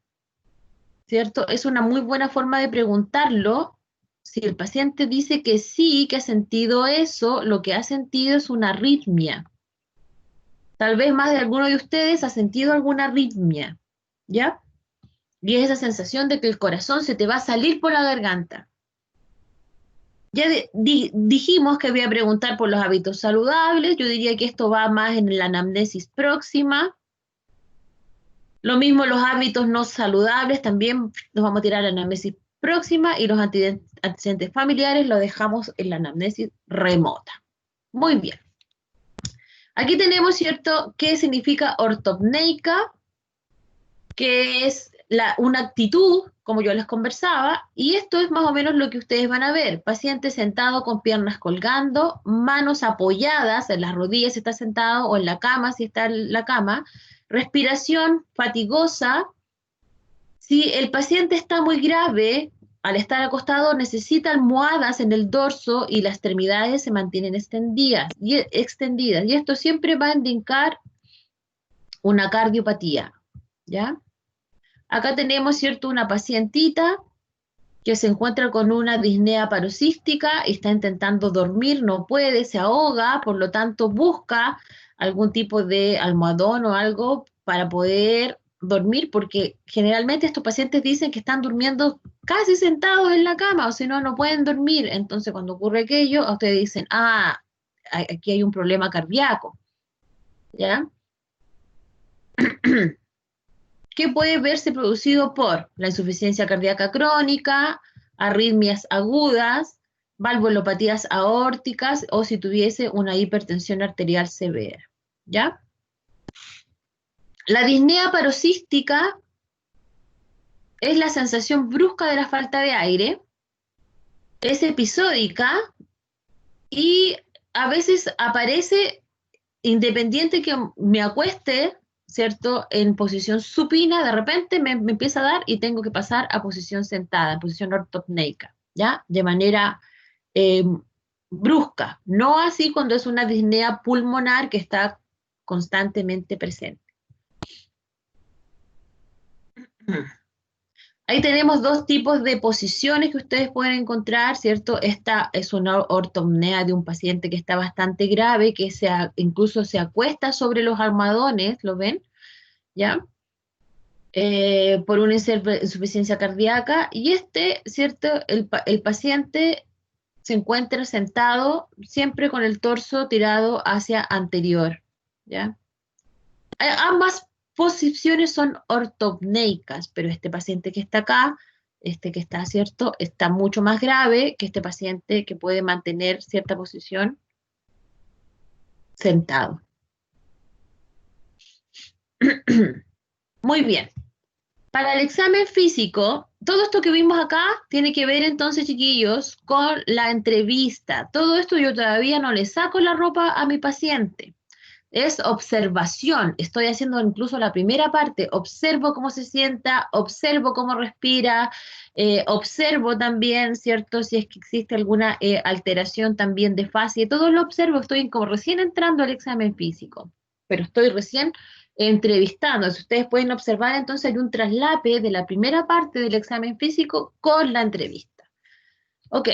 ¿Cierto? Es una muy buena forma de preguntarlo. Si el paciente dice que sí, que ha sentido eso, lo que ha sentido es una arritmia. Tal vez más de alguno de ustedes ha sentido alguna arritmia, ¿ya? Y es esa sensación de que el corazón se te va a salir por la garganta. Ya dijimos que voy a preguntar por los hábitos saludables. Yo diría que esto va más en la anamnesis próxima. Lo mismo los hábitos no saludables, también nos vamos a tirar a la anamnesis próxima, y los antecedentes familiares lo dejamos en la anamnesis remota. Muy bien. Aquí tenemos, ¿cierto?, qué significa ortopneica, que es una actitud, como yo les conversaba, y esto es más o menos lo que ustedes van a ver. Paciente sentado con piernas colgando, manos apoyadas en las rodillas si está sentado, o en la cama si está en la cama, respiración fatigosa. Si el paciente está muy grave, al estar acostado necesita almohadas en el dorso y las extremidades se mantienen extendidas, y esto siempre va a indicar una cardiopatía, ¿ya? Acá tenemos, ¿cierto?, una pacientita que se encuentra con una disnea paroxística, está intentando dormir, no puede, se ahoga, por lo tanto busca algún tipo de almohadón o algo para poder dormir, porque generalmente estos pacientes dicen que están durmiendo casi sentados en la cama, o si no, no pueden dormir. Entonces, cuando ocurre aquello, a ustedes dicen, ah, aquí hay un problema cardíaco, ¿ya? Que puede verse producido por la insuficiencia cardíaca crónica, arritmias agudas, valvulopatías aórticas, o si tuviese una hipertensión arterial severa, ¿ya? La disnea paroxística es la sensación brusca de la falta de aire, es episódica y a veces aparece independiente que me acueste, ¿cierto?, en posición supina, de repente me empieza a dar y tengo que pasar a posición sentada, en posición ortopneica, ¿ya? De manera brusca, no así cuando es una disnea pulmonar que está constantemente presente. Ahí tenemos dos tipos de posiciones que ustedes pueden encontrar, ¿cierto? Esta es una ortopnea de un paciente que está bastante grave, que incluso se acuesta sobre los almohadones, ¿lo ven? ¿Ya? Por una insuficiencia cardíaca. Y ¿cierto? El paciente se encuentra sentado siempre con el torso tirado hacia anterior, ¿ya? Ambas posiciones son ortopneicas, pero este paciente que está acá, que está, ¿cierto?, está mucho más grave que este paciente que puede mantener cierta posición sentado. Muy bien. Para el examen físico, todo esto que vimos acá tiene que ver entonces, chiquillos, con la entrevista. Todo esto yo todavía no le saco la ropa a mi paciente. Es observación, estoy haciendo incluso la primera parte, observo cómo se sienta, observo cómo respira, observo también, ¿cierto?, si es que existe alguna alteración también de fase, todo lo observo, estoy como recién entrando al examen físico, pero estoy recién entrevistando. Si ustedes pueden observar, entonces hay un traslape de la primera parte del examen físico con la entrevista. Ok.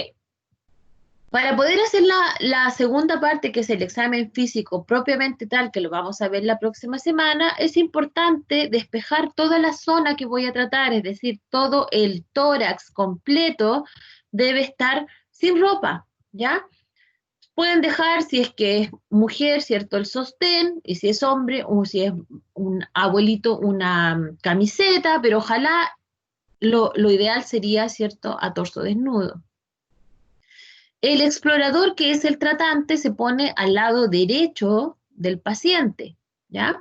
Para poder hacer la segunda parte, que es el examen físico propiamente tal, que lo vamos a ver la próxima semana, es importante despejar toda la zona que voy a tratar, es decir, todo el tórax completo debe estar sin ropa, ¿ya? Pueden dejar, si es que es mujer, ¿cierto?, el sostén, y si es hombre, o si es un abuelito, una camiseta, pero ojalá lo ideal sería, ¿cierto?, a torso desnudo. El explorador, que es el tratante, se pone al lado derecho del paciente, ¿ya?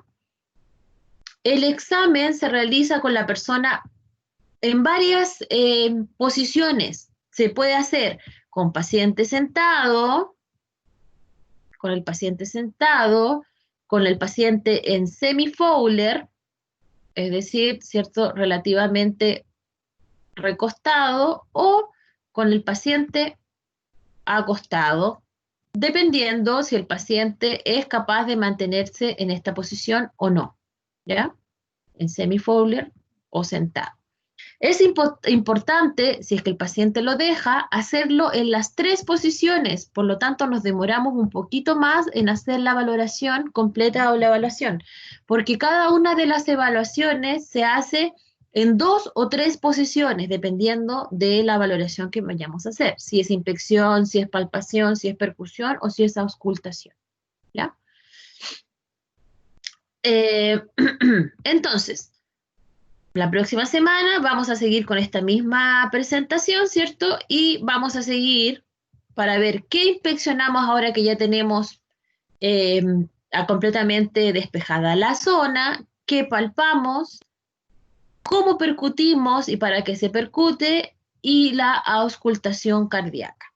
El examen se realiza con la persona en varias posiciones. Se puede hacer con paciente sentado, con el paciente sentado, con el paciente en semi-Fowler, es decir, ¿cierto?, relativamente recostado, o con el paciente acostado, dependiendo si el paciente es capaz de mantenerse en esta posición o no, ¿ya? En semi-Fowler o sentado. Es importante, si es que el paciente lo deja, hacerlo en las 3 posiciones, por lo tanto nos demoramos un poquito más en hacer la valoración completa o la evaluación, porque cada una de las evaluaciones se hace en 2 o 3 posiciones, dependiendo de la valoración que vayamos a hacer, si es inspección, si es palpación, si es percusión o si es auscultación, ¿ya? Entonces, la próxima semana vamos a seguir con esta misma presentación, ¿cierto? Y vamos a seguir para ver qué inspeccionamos ahora que ya tenemos completamente despejada la zona, qué palpamos, cómo percutimos y para qué se percute, y la auscultación cardíaca,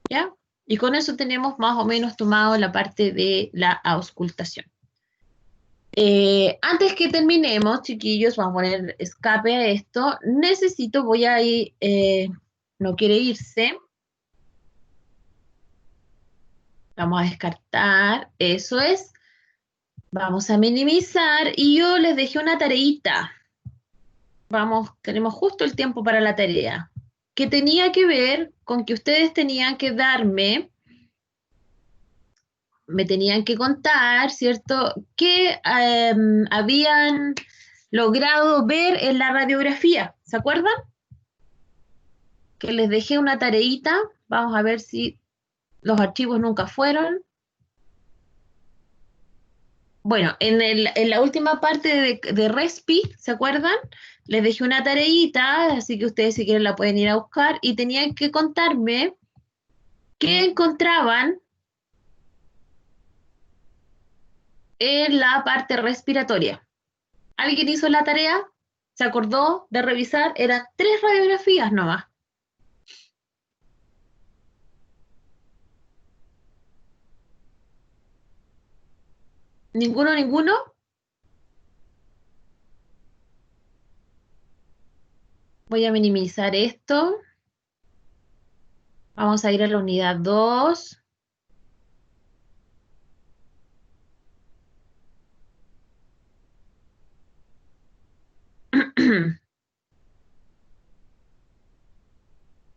¿ya? Y con eso tenemos más o menos tomado la parte de la auscultación. Antes que terminemos, chiquillos, vamos a poner escape a esto. Voy a ir, no quiere irse. Vamos a descartar, eso es. Vamos a minimizar y yo les dejé una tareita. Tenemos justo el tiempo para la tarea, que tenía que ver con que ustedes tenían que me tenían que contar, ¿cierto?, qué habían logrado ver en la radiografía. ¿Se acuerdan? Que les dejé una tareita. Vamos a ver si los archivos nunca fueron. Bueno, en la última parte de Respi, ¿se acuerdan? Les dejé una tareita, así que ustedes si quieren la pueden ir a buscar, y tenían que contarme qué encontraban en la parte respiratoria. ¿Alguien hizo la tarea? ¿Se acordó de revisar? Eran 3 radiografías nomás. ¿Ninguno? Voy a minimizar esto. Vamos a ir a la unidad 2.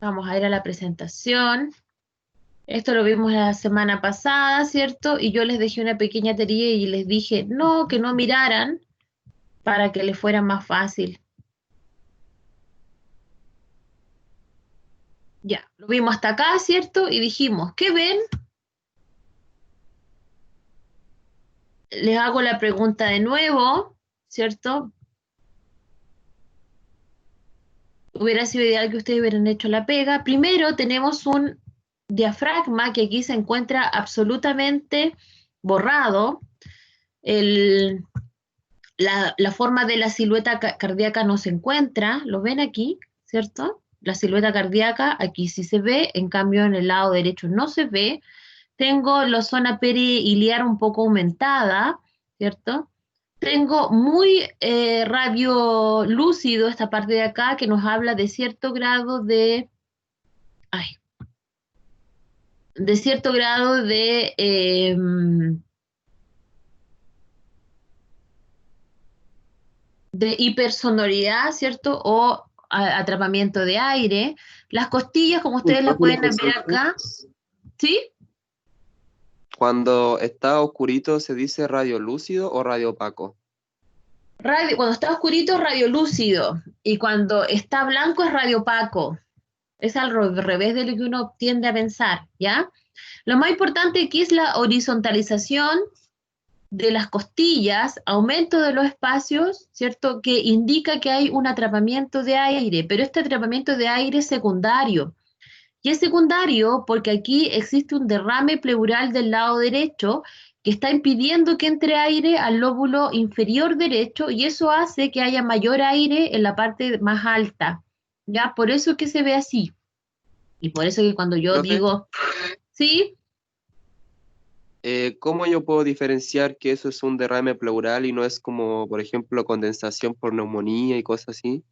Vamos a ir a la presentación. Esto lo vimos la semana pasada, ¿cierto? Y yo les dejé una pequeña tarea y les dije, no, que no miraran para que les fuera más fácil. Ya, lo vimos hasta acá, ¿cierto? Y dijimos, ¿qué ven? Les hago la pregunta de nuevo, ¿cierto? Hubiera sido ideal que ustedes hubieran hecho la pega. Primero tenemos un diafragma que aquí se encuentra absolutamente borrado. La forma de la silueta cardíaca no se encuentra. ¿Lo ven aquí? ¿Cierto? La silueta cardíaca aquí sí se ve, en cambio en el lado derecho no se ve. Tengo la zona periiliar un poco aumentada, ¿cierto? Tengo muy radiolúcido esta parte de acá que nos habla de cierto grado de de hipersonoridad, ¿cierto? O atrapamiento de aire. Las costillas, como ustedes las pueden ver acá, ¿sí? Cuando está oscurito, ¿se dice radio lúcido o radio opaco? Cuando está oscurito es radiolúcido, y cuando está blanco es radio opaco. Es al revés de lo que uno tiende a pensar, ¿ya? Lo más importante aquí es la horizontalización de las costillas, aumento de los espacios, ¿cierto? Que indica que hay un atrapamiento de aire, pero este atrapamiento de aire es secundario. Y es secundario porque aquí existe un derrame pleural del lado derecho que está impidiendo que entre aire al lóbulo inferior derecho, y eso hace que haya mayor aire en la parte más alta, ¿ya? Por eso es que se ve así. Y por eso que cuando yo Profe, digo, ¿sí? ¿cómo yo puedo diferenciar que eso es un derrame pleural y no es como, por ejemplo, condensación por neumonía y cosas así?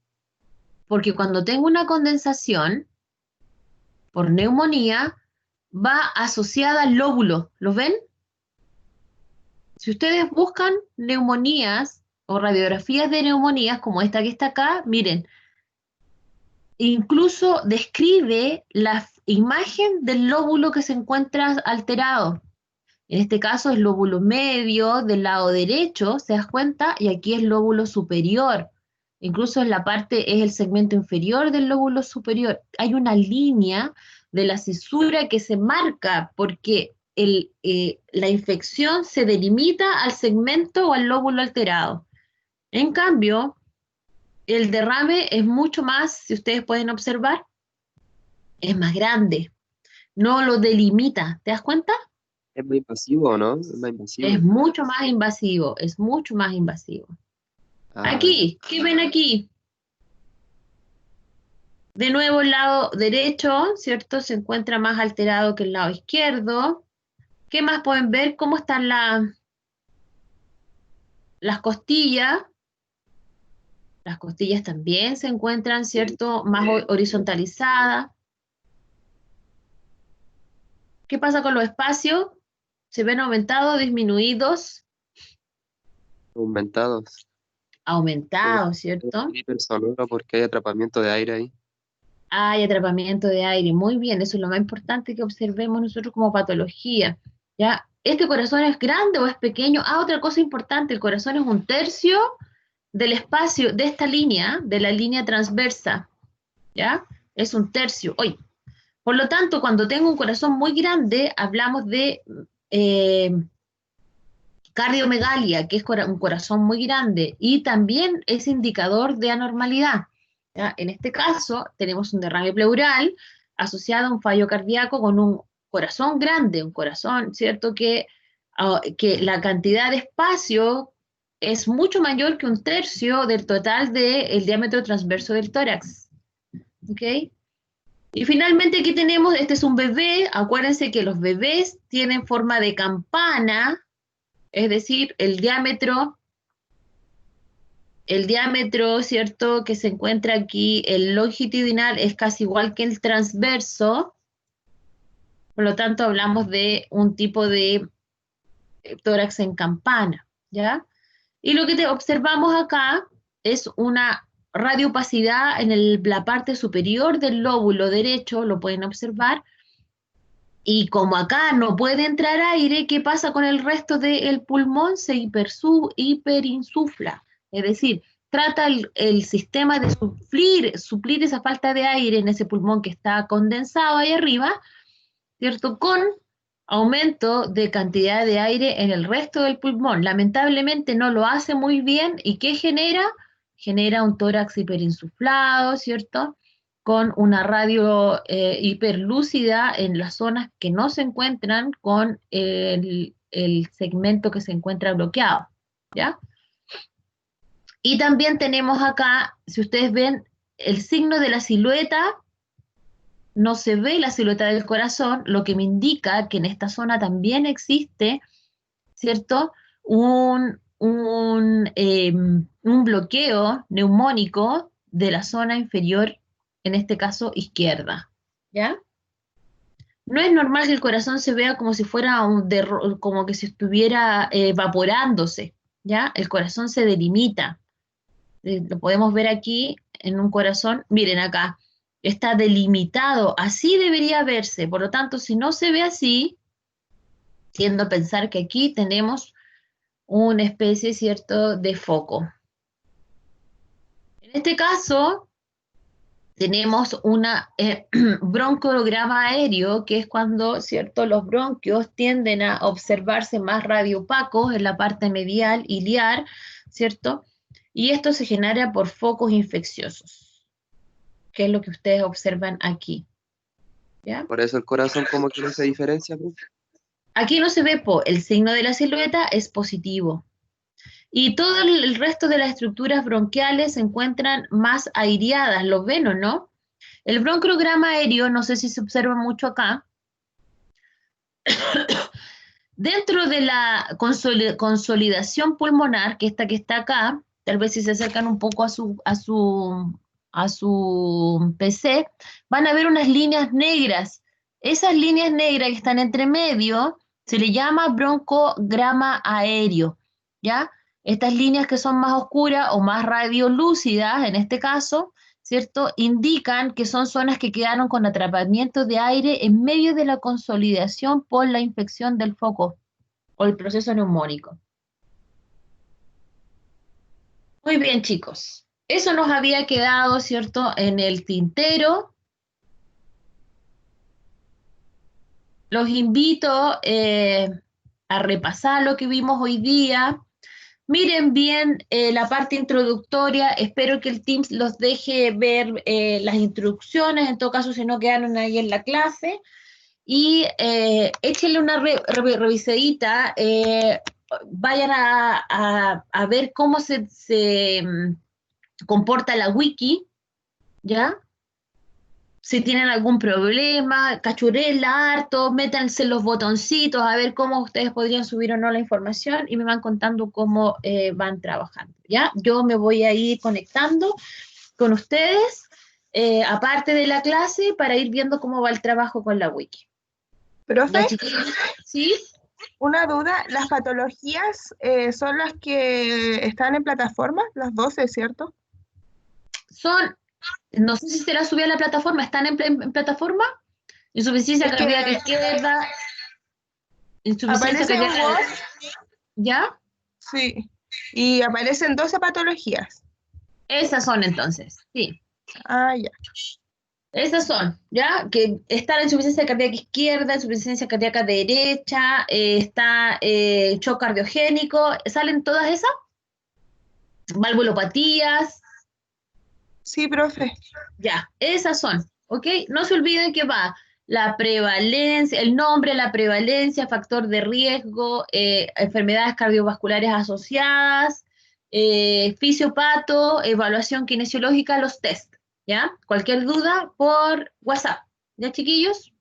Porque cuando tengo una condensación por neumonía, va asociada al lóbulo. ¿Los ven? Si ustedes buscan neumonías o radiografías de neumonías, como esta que está acá, miren, incluso describe la imagen del lóbulo que se encuentra alterado. En este caso es lóbulo medio del lado derecho, ¿se das cuenta? Y aquí es lóbulo superior. Incluso en la parte, es el segmento inferior del lóbulo superior. Hay una línea de la cisura que se marca porque la infección se delimita al segmento o al lóbulo alterado. En cambio, el derrame es mucho más, si ustedes pueden observar, es más grande. No lo delimita, ¿te das cuenta? Es más invasivo, ¿no? Es más invasivo. Es mucho más invasivo, es mucho más invasivo. Aquí, ¿qué ven aquí? De nuevo el lado derecho, ¿cierto? Se encuentra más alterado que el lado izquierdo. ¿Qué más pueden ver? ¿Cómo están las costillas? Las costillas también se encuentran, ¿cierto? Más horizontalizadas. ¿Qué pasa con los espacios? ¿Se ven aumentados, disminuidos? Aumentados. Aumentados, ¿cierto? Hipersonoro porque hay atrapamiento de aire ahí. Hay atrapamiento de aire, muy bien, eso es lo más importante que observemos nosotros como patología, ¿ya? ¿Este corazón es grande o es pequeño? Otra cosa importante, el corazón es 1/3 del espacio de esta línea, de la línea transversa, ¿ya? Es 1/3, hoy. Por lo tanto, cuando tengo un corazón muy grande, hablamos de cardiomegalia, que es un corazón muy grande, y también es indicador de anormalidad. ¿Ya? En este caso, tenemos un derrame pleural asociado a un fallo cardíaco con un corazón grande, un corazón, ¿cierto? Que la cantidad de espacio es mucho mayor que 1/3 del total del diámetro transverso del tórax. ¿Ok? Y finalmente aquí tenemos, este es un bebé, acuérdense que los bebés tienen forma de campana, es decir, el diámetro, ¿cierto?, que se encuentra aquí, el longitudinal es casi igual que el transverso, por lo tanto hablamos de un tipo de tórax en campana, ¿ya? Y lo que observamos acá es una radioopacidad en la parte superior del lóbulo derecho, lo pueden observar, y como acá no puede entrar aire, ¿qué pasa con el resto del pulmón? Se hiperinsufla. Es decir, trata el sistema de suplir esa falta de aire en ese pulmón que está condensado ahí arriba, ¿cierto? Con aumento de cantidad de aire en el resto del pulmón. Lamentablemente no lo hace muy bien. ¿Y qué genera? Genera un tórax hiperinsuflado, ¿cierto?, con una radio hiperlúcida en las zonas que no se encuentran con el segmento que se encuentra bloqueado, ¿ya? Y también tenemos acá, si ustedes ven, el signo de la silueta, no se ve la silueta del corazón, lo que me indica que en esta zona también existe, ¿cierto?, un bloqueo neumónico de la zona inferior, en este caso izquierda, ¿ya? No es normal que el corazón se vea como si fuera como que si estuviera evaporándose, ¿ya? El corazón se delimita. Lo podemos ver aquí en un corazón, miren acá, está delimitado, así debería verse, por lo tanto, si no se ve así, tiendo a pensar que aquí tenemos una especie, ¿cierto?, de foco. En este caso, tenemos una bronquiograma aéreo, que es cuando, ¿cierto?, los bronquios tienden a observarse más radioopacos en la parte medial iliar, ¿cierto? Y esto se genera por focos infecciosos, que es lo que ustedes observan aquí. ¿Ya? Por eso el corazón como que no se diferencia, pues. Aquí no se ve, el signo de la silueta es positivo. Y todo el resto de las estructuras bronquiales se encuentran más aireadas, ¿lo ven o no? El bronquiograma aéreo, no sé si se observa mucho acá, dentro de la consolidación pulmonar, que esta que está acá, tal vez si se acercan un poco a su PC, van a ver unas líneas negras. Esas líneas negras que están entre medio se le llama bronquiograma aéreo, ¿ya? Estas líneas que son más oscuras o más radiolúcidas, en este caso, ¿cierto? Indican que son zonas que quedaron con atrapamiento de aire en medio de la consolidación por la infección del foco o el proceso neumónico. Muy bien, chicos. Eso nos había quedado, ¿cierto?, en el tintero. Los invito a repasar lo que vimos hoy día. Miren bien la parte introductoria. Espero que el Teams los deje ver las instrucciones. En todo caso, si no quedaron ahí en la clase. Y échenle una revisadita. Vayan a ver cómo se comporta la wiki, ¿ya? Si tienen algún problema, cachurela harto, métanse los botoncitos a ver cómo ustedes podrían subir o no la información y me van contando cómo van trabajando, ¿ya? Yo me voy a ir conectando con ustedes, aparte de la clase, para ir viendo cómo va el trabajo con la wiki. Profe, ¿Sí? una duda, ¿las patologías son las que están en plataforma? Las 12, ¿cierto? No sé si se las subí a la plataforma, ¿están en plataforma? Insuficiencia cardíaca izquierda, insuficiencia Aparece en cardíaca Word, ¿ya? sí, y aparecen 12 patologías. Esas son entonces, sí. Ah, ya. Esas son, ¿ya? Que está la insuficiencia cardíaca izquierda, insuficiencia cardíaca derecha, está shock cardiogénico, ¿salen todas esas? Valvulopatías, Sí, profe. ya, esas son, ¿ok? No se olviden que va la prevalencia, el nombre, la prevalencia, factor de riesgo, enfermedades cardiovasculares asociadas, fisiopato, evaluación kinesiológica, los test, ¿ya? Cualquier duda por WhatsApp, ¿ya, chiquillos?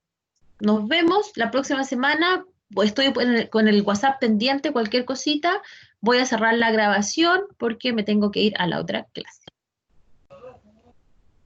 Nos vemos la próxima semana. Estoy con el WhatsApp pendiente, cualquier cosita. Voy a cerrar la grabación porque me tengo que ir a la otra clase.